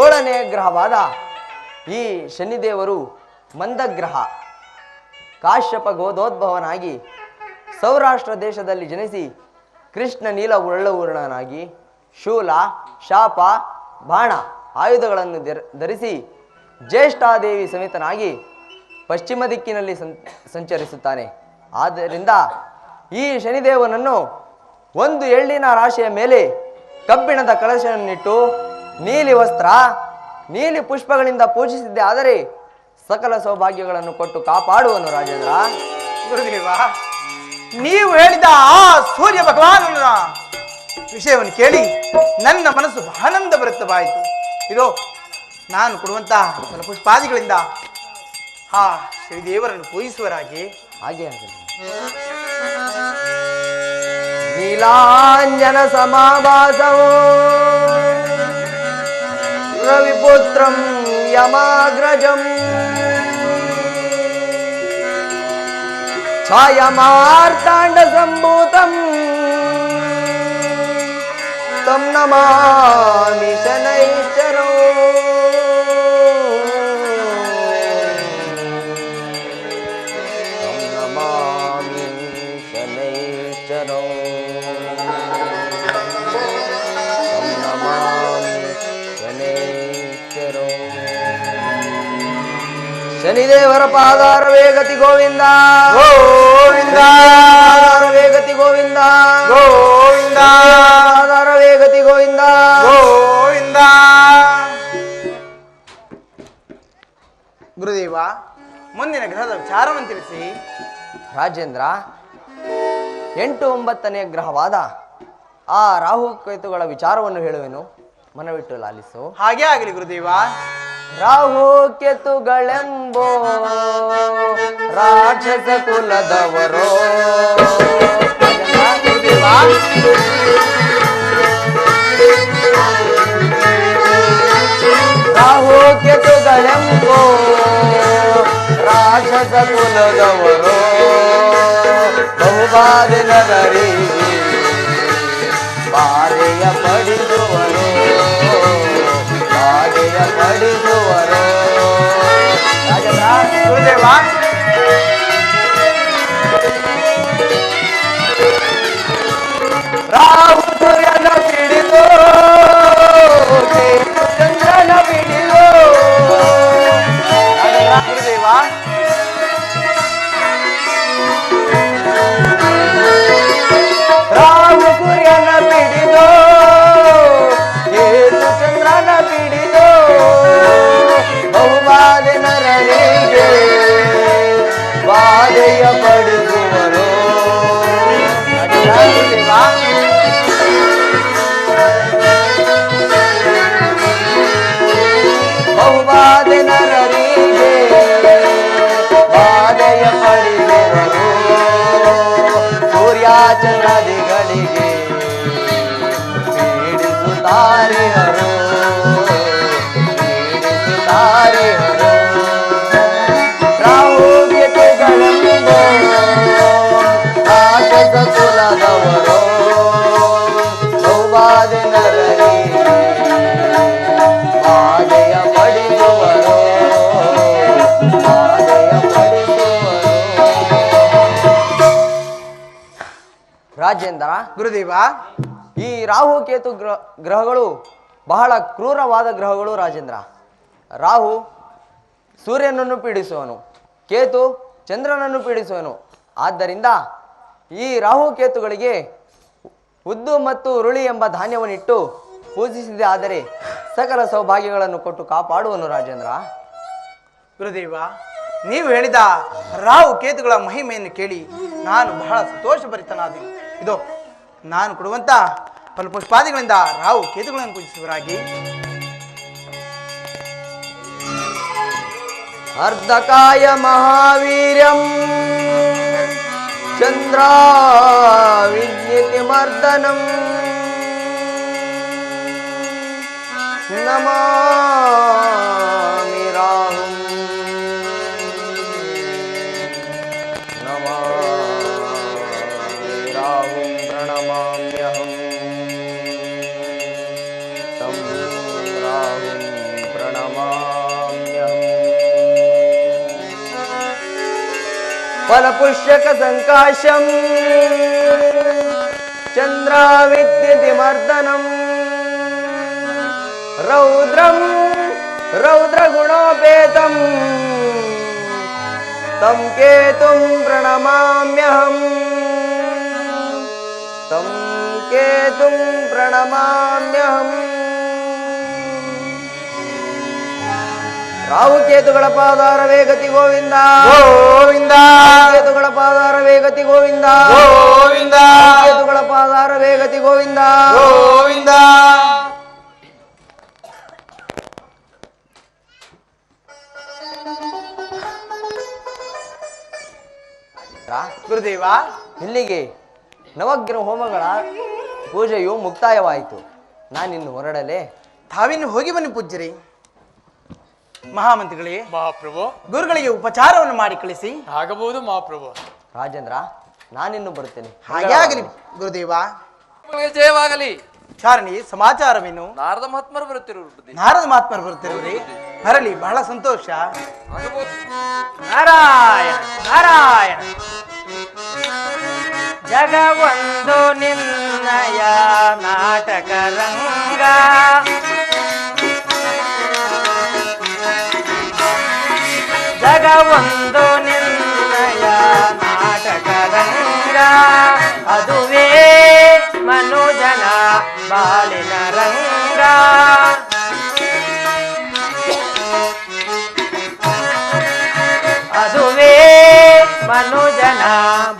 7ನೇ ಗ್ರಹವಾದ ಈ ಶನಿದೇವರು ಮಂದಗ್ರಹ ಕಾಶ್ಯಪ ಗೋದೋದ್ಭವನಾಗಿ ಸೌರಾಷ್ಟ್ರ ದೇಶದಲ್ಲಿ ಜನಿಸಿ ಕೃಷ್ಣ ನೀಲ ಉಳ್ಳವರ್ಣನಾಗಿ ಶೂಲ ಶಾಪ ಬಾಣ ಆಯುಧಗಳನ್ನು ಧರಿಸಿ ಜ್ಯೇಷ್ಠಾದೇವಿ ಸಮೇತನಾಗಿ ಪಶ್ಚಿಮ ದಿಕ್ಕಿನಲ್ಲಿ ಸಂಚರಿಸುತ್ತಾನೆ. ಆದ್ದರಿಂದ ಈ ಶನಿದೇವನನ್ನು ಒಂದು ಎಳ್ಳಿನ ರಾಶಿಯ ಮೇಲೆ ಕಬ್ಬಿಣದ ಕಳಶವನ್ನಿಟ್ಟು ನೀಲಿ ವಸ್ತ್ರ ನೀಲಿ ಪುಷ್ಪಗಳಿಂದ ಪೂಜಿಸಿದ್ದೆ ಆದರೆ ಸಕಲ ಸೌಭಾಗ್ಯಗಳನ್ನು ಕೊಟ್ಟು ಕಾಪಾಡುವನು ರಾಜೇಂದ್ರ. ಗುರುದೇವ, ನೀವು ಹೇಳಿದ ಆ ಸೂರ್ಯ ಭಗವಾನನ ವಿಷಯವನ್ನು ಕೇಳಿ ನನ್ನ ಮನಸ್ಸು ಆನಂದ ಭರಿತವಾಯಿತು. ಇದು ನಾನು ಕೊಡುವಂತಹ ಪುಷ್ಪಾದಿಗಳಿಂದ ಆ ಶ್ರೀದೇವರನ್ನು ಪೂಜಿಸುವರಾಗಿ ಹಾಗೆ ನೀಲಾಂಜನ ಸಮಾಭಾಸವೋ ರವಿಪುತ್ರಂ ಯಮಾಗ್ರಜಂ ಛಾಯಮಾರ್ತಾಂಡ ಸಂಭೂತಂ ತಂ ನಮಾಮಿ ಶನೈಶ್ಚರೋ. ಶನಿದೇವರ ಪಾದಾರವೇ ಗತಿ ಗೋವಿಂದ ಗೋವಿಂದ, ಪಾದಾರವೇ ಗತಿ ಗೋವಿಂದ ಗೋವಿಂದ, ಪಾದಾರವೇ ಗತಿ ಗೋವಿಂದ ಗೋವಿಂದ. ಗುರುದೇವ, ಮುಂದಿನ ಗ್ರಹದ ವಿಚಾರವನ್ನು ತಿಳಿಸಿ. ರಾಜೇಂದ್ರ, 8, 9ನೇ ಗ್ರಹವಾದ ಆ ರಾಹುಕೇತುಗಳ ವಿಚಾರವನ್ನು ಹೇಳುವೆನು, ಮನವಿಟ್ಟು ಲಾಲಿಸು. ಹಾಗೆ ಆಗಲಿ ಗುರುದೇವ. ರಾಹು ಕೇತುಗಳೆಂಬೋ ರಾಕ್ಷಸ ಕುಲದವರೋ. ರಾಹು ಕೇತುಗಳೆಂಬೋ ರಾಕ್ಷಸ ಕುಲದವರೋ ಬಹುಬಾದಿನರಿಗೆ ಬಾರೆಯ ಪಡಿಸುವರು ಬಾರೆಯ ಪಡಿಸುವರು. ಗುರುದೇವ, ರಾಹು ಸೂರ್ಯನ ಬಿಡಿದು ಚಂದ್ರನ ಬಿಡಿದು. ಗುರುದೇವ, ರಾಹು ಸೂರ್ಯನ ಬಿಡಿದು ಕೇತು ಚಂದ್ರನ ಬಿಡಿದು ಬಹುಬಾಧೆ ನರರಿಗೆ ಬಾಧೆಯ ಪಡಿಸುವರು. ಬಹುಬಾಧೆ ನರರಿಗೆ ಬಾಧೆಯ ಪಡಿಸುವರು. ಸೂರ್ಯಾಚಂದ್ರಾದಿಗಳಿಗೆ ಪೀಡಿಸುತ್ತಾರೆ ಹರೋ ಪೀಡಿಸುತ್ತಾರೆ ಹರೋ. ರಾಹು ಕೇತುಗಳೆಂಬೋ ರಾಕ್ಷಸ ಕುಲದವರೋ ಬಹುಬಾಧೆ ನರರಿಗೆ ಬಾಧೆಯ ಪಡಿಸುವರು ಬಾಧೆಯ ಪಡಿಸುವರು. ರಾಜೇಂದ್ರ, ಗುರುದೇವ, ಈ ರಾಹು ಕೇತು ಗ್ರಹಗಳು ಬಹಳ ಕ್ರೂರವಾದ ಗ್ರಹಗಳು ರಾಜೇಂದ್ರ. ರಾಹು ಸೂರ್ಯನನ್ನು ಪೀಡಿಸುವನು, ಕೇತು ಚಂದ್ರನನ್ನು ಪೀಡಿಸುವನು. ಆದ್ದರಿಂದ ಈ ರಾಹು ಕೇತುಗಳಿಗೆ ಉದ್ದು ಮತ್ತು ಉರುಳಿ ಎಂಬ ಧಾನ್ಯವನ್ನಿಟ್ಟು ಪೂಜಿಸಿದೆ ಆದರೆ ಸಕಲ ಸೌಭಾಗ್ಯಗಳನ್ನು ಕೊಟ್ಟು ಕಾಪಾಡುವನು ರಾಜೇಂದ್ರ. ಗುರುದೇವ, ನೀವು ಹೇಳಿದ ರಾಹು ಕೇತುಗಳ ಮಹಿಮೆಯನ್ನು ಕೇಳಿ ನಾನು ಬಹಳ ಸಂತೋಷಭರಿತನಾದೆ. ಇದು ನಾನು ಕೊಡುವಂತ ಫಲಪುಷ್ಪಾದಿಗಳಿಂದ ರಾಹು ಕೇತುಗಳನ್ನು ಪೂಜಿಸುವರಾಗಿ. ಅರ್ಧಕಾಯ ಮಹಾವೀರ್ಯಂ ಚಂದ್ರ ವಿಜ್ಞಿತಿ ಮರ್ದನಂ ನಮಾಮಿ ರಾಹುಂ ನಮಾಮಿ ರಾಹುಂ ಪ್ರಣಮಾಮ್ಯಹಂ ತಂ ಫಲಪುಷ್ಯಕ ಸಂಕಾಶಂ ಚಂದ್ರಾವಿದ್ಯತಿಮರ್ದನಂ ರೌದ್ರಂ ರೌದ್ರಗುಣೋಪೇತಂ ತಂ ಕೇತುಂ ಪ್ರಣಮಾಮ್ಯಹಂ ತಂ ಕೇತುಂ ಪ್ರಣಮಾಮ್ಯಹಂ. ರಾಹುಕೇತುಗಳ ಪಾದಾರವೇ ಗತಿ ಗೋವಿಂದ ಗೋವಿಂದ ಕೇತುಗಳ ಪಾದಾರವೇ ಗತಿ ಗೋವಿಂದ ಗೋವಿಂದ ಕೇತುಗಳ ಪಾದಾರವೇ ಗತಿ ಗೋವಿಂದ ಗೋವಿಂದ. ಗುರುದೇವ, ಇಲ್ಲಿಗೆ ನವಗ್ರಹ ಹೋಮಗಳ ಪೂಜೆಯು ಮುಕ್ತಾಯವಾಯಿತು. ನಾನಿನ್ನು ಹೊರಡಲೇ? ತಾವಿನ್ನು ಹೋಗಿ ಬನ್ನಿ ಪೂಜ್ಯರಿ. ಮಹಾಮಂತ್ರಿಗಳೇ, ಮಹಾಪ್ರಭು. ಗುರುಗಳಿಗೆ ಉಪಚಾರವನ್ನು ಮಾಡಿ ಕಳಿಸಿ. ಆಗಬಹುದು ಮಹಾಪ್ರಭು. ರಾಜೇಂದ್ರ, ನಾನಿನ್ನು ಬರುತ್ತೇನೆ. ಹಾಗಾಗಲಿ ಗುರುದೇವ. ಜಯವಾಗಲಿ. ಚಾರಣಿ, ಸಮಾಚಾರವೇನು? ನಾರದ ಮಹಾತ್ಮರು ಬರುತ್ತಿರುವುದು. ನಾರದ ಮಹಾತ್ಮರು ಬರ್ತಿರುವ್ರಿ? ಬರಲಿ, ಬಹಳ ಸಂತೋಷ. ನಾರಾಯಣ ನಾರಾಯಣ. ಜಗವೊಂದು ನಿನ್ನಯ ನಾಟಕ ರಂಗ, ಜಗವೊಂದು ನಿನ್ನಯ ನಾಟಕ ರಂಗ, ಅದುವೇ ಮನುಜನ ಬಾಳಿನ ರಂಗ. ಅದುವೇ ಮನುಜನ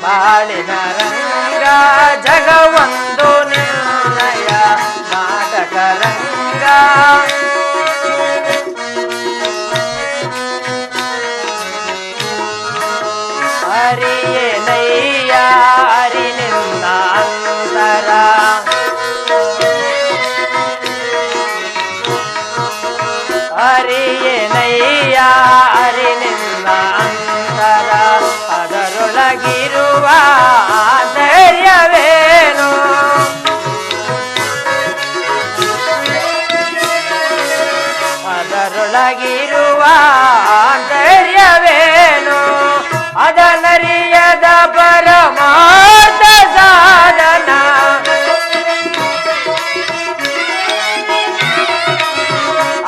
ಬಾಳಿನ ರಂಗ, ಜಗವೊಂದು ನಿನ್ನಯ ನಾಟಕ ರಂಗ. ಹರಿಯೇನಯ್ಯ ಹರಿನಿಂದ ಅಂತರ, ಹರಿಯೇನಯ್ಯ ಹರಿನಿಂದ ಅಂತರ, ಅದರೊಳಗಿರುವ ಧೈರ್ಯವೇನು, ಅದರೊಳಗಿರುವ ಧೈರ್ಯವೇನು, ಅದನರಿಯದ ಪರಮಾರ್ಥ ಸಾಧನ,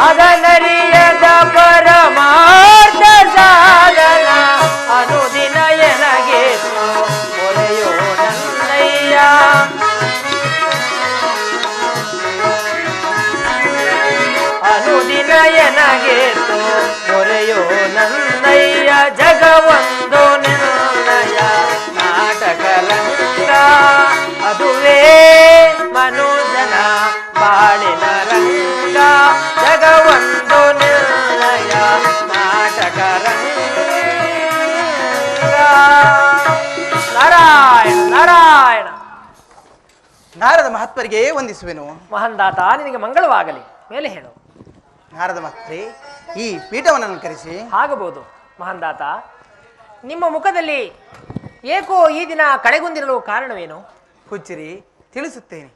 ಅದನರಿಯದ ಪರಮಾರ್ಥ ಸಾಧನ, ಅನುದಿನ ಎನಗೆ ಮೊರೆಯೋ ನನ್ನಯ್ಯ, ಅನುದಿನ ಎನಗೆ ಮೊರೆಯೋ ನನ್ನಯ್ಯ, ಜಗವೊಂದು ನಿನ್ನಯ ನಾಟಕ ರಂಗ, ಅದುವೇ ಮನುಜನ ಬಾಳಿನ ರಂಗ, ಜಗವೊಂದು ನಿನ್ನಯ ನಾಟಕ ರಂಗ. ನಾರಾಯಣ ನಾರಾಯಣ. ನಾರದ ಮಹಾತ್ಮರಿಗೆ ವಂದಿಸುವೆನು. ಮಹಂದಾತ, ನಿನಗೆ ಮಂಗಳವಾಗಲಿ. ಮೇಲೆ ಹೇಳು. ನಾರದ ಮಹಾತ್ಮರೇ, ಈ ಪೀಠವನ್ನು ಅಲಂಕರಿಸಿ. ಆಗಬಹುದು ಮಹಂದಾತ. ನಿಮ್ಮ ಮುಖದಲ್ಲಿ ಏಕೋ ಈ ದಿನ ಕಳೆಗುಂದಿರಲು ಕಾರಣವೇನು? ಪೂಜ್ಯರಿ, ತಿಳಿಸುತ್ತೇನೆ.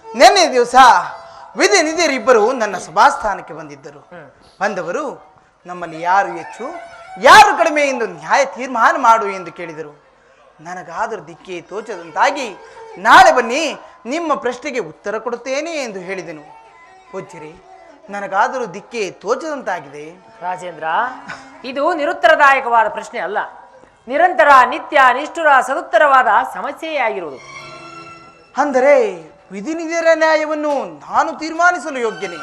ನಿನ್ನೆ ದಿವಸ ವಿಧಿ ನಿಧಿಯರಿಬ್ಬರು ನನ್ನ ಸಭಾಸ್ಥಾನಕ್ಕೆ ಬಂದಿದ್ದರು. ಬಂದವರು ನಮ್ಮಲ್ಲಿ ಯಾರು ಹೆಚ್ಚು ಯಾರು ಕಡಿಮೆ ಎಂದು ನ್ಯಾಯ ತೀರ್ಮಾನ ಮಾಡು ಎಂದು ಕೇಳಿದರು. ನನಗಾದರೂ ದಿಕ್ಕೇ ತೋಚದಂತಾಗಿ ನಾಳೆ ಬನ್ನಿ, ನಿಮ್ಮ ಪ್ರಶ್ನೆಗೆ ಉತ್ತರ ಕೊಡುತ್ತೇನೆ ಎಂದು ಹೇಳಿದೆನು. ಪೂಜ್ಯರಿ, ನನಗಾದರೂ ದಿಕ್ಕೇ ತೋಚದಂತಾಗಿದೆ. ರಾಜೇಂದ್ರ, ಇದು ನಿರುತ್ತರದಾಯಕವಾದ ಪ್ರಶ್ನೆ ಅಲ್ಲ, ನಿರಂತರ ನಿತ್ಯ ನಿಷ್ಠುರ ಸದುತ್ತರವಾದ ಸಮಸ್ಯೆಯೇ ಆಗಿರುವುದು. ಅಂದರೆ ವಿಧಿ ನಿಧಿಯರ ನ್ಯಾಯವನ್ನು ನಾನು ತೀರ್ಮಾನಿಸಲು ಯೋಗ್ಯನೇ?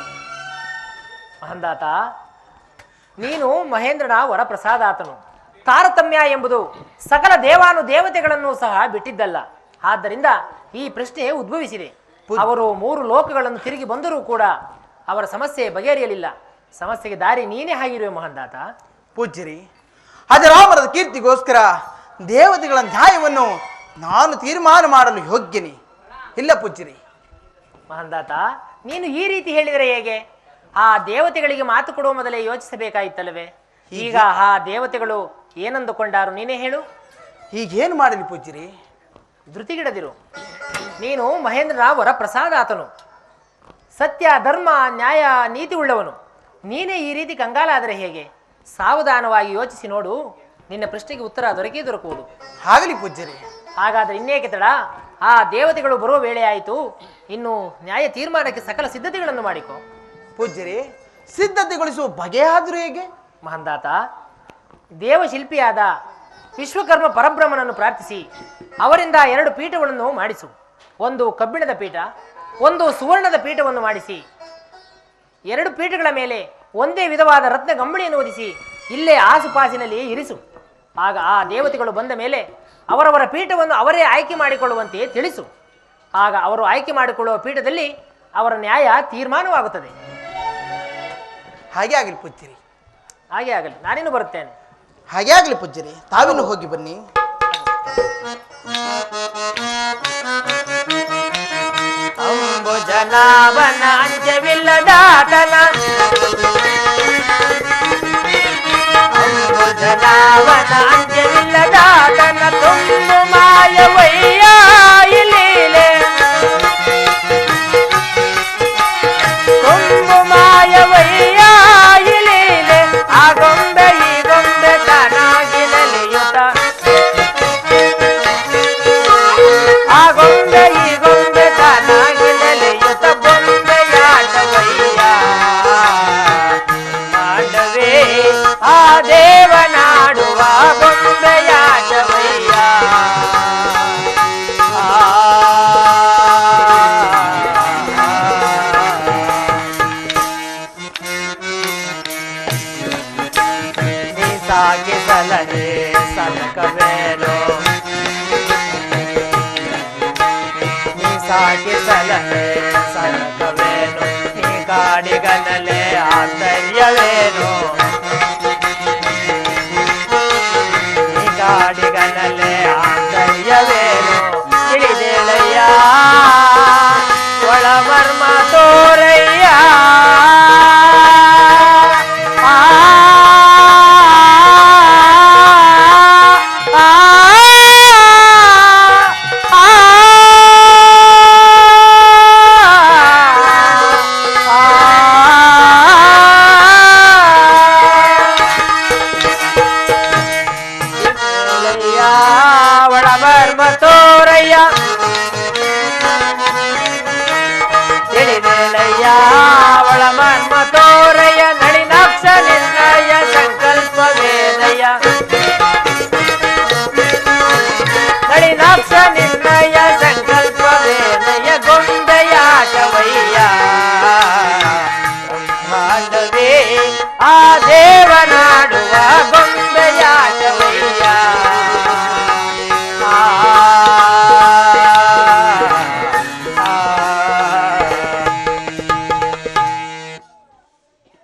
ಮಹಂದಾತ, ನೀನು ಮಹೇಂದ್ರನ ವರಪ್ರಸಾದಾತನು. ತಾರತಮ್ಯ ಎಂಬುದು ಸಕಲ ದೇವಾನು ದೇವತೆಗಳನ್ನು ಸಹ ಬಿಟ್ಟಿದ್ದಲ್ಲ. ಆದ್ದರಿಂದ ಈ ಪ್ರಶ್ನೆ ಉದ್ಭವಿಸಿದೆ. ಅವರು 3 ಲೋಕಗಳನ್ನು ತಿರುಗಿ ಬಂದರೂ ಕೂಡ ಅವರ ಸಮಸ್ಯೆ ಬಗೆಹರಿಯಲಿಲ್ಲ. ಸಮಸ್ಯೆಗೆ ದಾರಿ ನೀನೇ ಆಗಿರುವೆ ಮಹಂದಾತ. ಪೂಜ್ಯರಿ, ಅಜರಾಮರದ ಕೀರ್ತಿಗೋಸ್ಕರ ದೇವತೆಗಳ ನ್ಯಾಯವನ್ನು ನಾನು ತೀರ್ಮಾನ ಮಾಡಲು ಯೋಗ್ಯನೇ? ಇಲ್ಲ ಪೂಜ್ಯರಿ. ಮಹಂದಾತ, ನೀನು ಈ ರೀತಿ ಹೇಳಿದರೆ ಹೇಗೆ? ಆ ದೇವತೆಗಳಿಗೆ ಮಾತು ಕೊಡುವ ಮೊದಲೇ ಯೋಚಿಸಬೇಕಾಯಿತಲ್ಲವೇ? ಈಗ ಆ ದೇವತೆಗಳು ಏನಂದುಕೊಂಡಾರು ನೀನೇ ಹೇಳು. ಈಗೇನು ಮಾಡಲಿ ಪೂಜ್ಯರಿ? ಧೃತಿಗಿಡದಿರು. ನೀನು ಮಹೇಂದ್ರನ ವರಪ್ರಸಾದಾತನು, ಸತ್ಯ ಧರ್ಮ ನ್ಯಾಯ ನೀತಿ ಉಳ್ಳವನು. ನೀನೇ ಈ ರೀತಿ ಕಂಗಾಲಾದರೆ ಹೇಗೆ? ಸಾವಧಾನವಾಗಿ ಯೋಚಿಸಿ ನೋಡು. ನಿನ್ನ ಪ್ರಶ್ನೆಗೆ ಉತ್ತರ ದೊರಕುವುದು. ಆಗಲಿ ಪೂಜ್ಯರೇ. ಹಾಗಾದ್ರೆ ಇನ್ನೇಕೆ ತಡ? ಆ ದೇವತೆಗಳು ಬರುವ ವೇಳೆ ಆಯಿತು. ಇನ್ನು ನ್ಯಾಯ ತೀರ್ಮಾನಕ್ಕೆ ಸಕಲ ಸಿದ್ಧತೆಗಳನ್ನು ಮಾಡಿಕೊ. ಪೂಜ್ಯರೇ, ಸಿದ್ಧತೆಗೊಳಿಸುವ ಬಗೆಯಾದರೂ ಹೇಗೆ? ಮಹಂದಾತ, ದೇವಶಿಲ್ಪಿಯಾದ ವಿಶ್ವಕರ್ಮ ಪರಬ್ರಹ್ಮನನ್ನು ಪ್ರಾರ್ಥಿಸಿ ಅವರಿಂದ 2 ಪೀಠಗಳನ್ನು ಮಾಡಿಸು. ಒಂದು ಕಬ್ಬಿಣದ ಪೀಠ, ಒಂದು ಸುವರ್ಣದ ಪೀಠವನ್ನು ಮಾಡಿಸಿ 2 ಪೀಠಗಳ ಮೇಲೆ ಒಂದೇ ವಿಧವಾದ ರತ್ನ ಗಂಬಳಿಯನ್ನು ಒದಿಸಿ ಇಲ್ಲೇ ಆಸುಪಾಸಿನಲ್ಲಿ ಇರಿಸು. ಆಗ ಆ ದೇವತೆಗಳು ಬಂದ ಮೇಲೆ ಅವರವರ ಪೀಠವನ್ನು ಅವರೇ ಆಯ್ಕೆ ಮಾಡಿಕೊಳ್ಳುವಂತೆ ತಿಳಿಸು. ಆಗ ಅವರು ಆಯ್ಕೆ ಮಾಡಿಕೊಳ್ಳುವ ಪೀಠದಲ್ಲಿ ಅವರ ನ್ಯಾಯ ತೀರ್ಮಾನವಾಗುತ್ತದೆ. ಹಾಗೆ ಆಗಲಿ ಪೂಜ್ಯರೇ. ಹಾಗೆ ಆಗಲಿ, ನಾನಿನ್ನು ಬರುತ್ತೇನೆ. ಹಾಗೆ ಆಗಲಿ ಪೂಜ್ಯರೇ, ತಾವಿನ್ನು ಹೋಗಿ ಬನ್ನಿ. ಅಂಬುಜನಾಭನ ಅಂಜವಿಲ್ಲದಾತನ, ಅಂಬುಜನಾಭನ ಅಂಜವಿಲ್ಲದಾತನ ತುಂಬು ಮಾಯವಯ್ಯ ಇಲೀಲೆ, ತುಂಬು ಮಾಯವಯ್ಯ ಇಲೀಲೆ. ಆ ಗೊಂಬೆ ಈ ಗೊಂಬೆ ತಾನಾಗಿ ನೆಲೆಯುತ್ತ, ಆ ಗೊಂಬೆ ಈ ಗೊಂಬೆ ತಾನಾಗಿ ನೆಲೆಯುತ್ತ ಬೊಂಬೆಯಾಟವಯ್ಯ ಮಾಡವೇ ಆ ದೇವನಾಡುವ ಬೊಂಬೆಯಾಟವಯ್ಯ. ಸಾಗಿ ಸಲಹೆ ಸಲಕವೇನೋ, ಸಾಗಿ ಸಲಹೆ ಸಲಕವೇನು, ನೀ ಕಾಡಿಗನಲೆ ಆಶ್ಚರ್ಯವೇನು, ನೀ ಕಾಡಿಗನಲೆ ಆಶ್ಚರ್ಯವೇನು. ತಿಳಿದೇಳಯ್ಯ ಒಳಮರ್ಮ ತೋರಯ್ಯ, ಒಳಮರ್ಮ ತೋರಯ್ಯ, ತಿಳಿದೇಳಯ್ಯ ಒಳಮರ್ಮ ತೋರಯ್ಯ. ನಳಿನಾಕ್ಷ ನಿರ್ಣಯ ಸಂಕಲ್ಪ ವೇದಯ್ಯ, ನಳಿನಾಕ್ಷ ನಿರ್ಣಯ ಸಂಕಲ್ಪ ವೇದಯ್ಯ. ಗೊಂಬೆಯಾಟವಯ್ಯ ಬ್ರಹ್ಮಾಂಡವೇ ಆ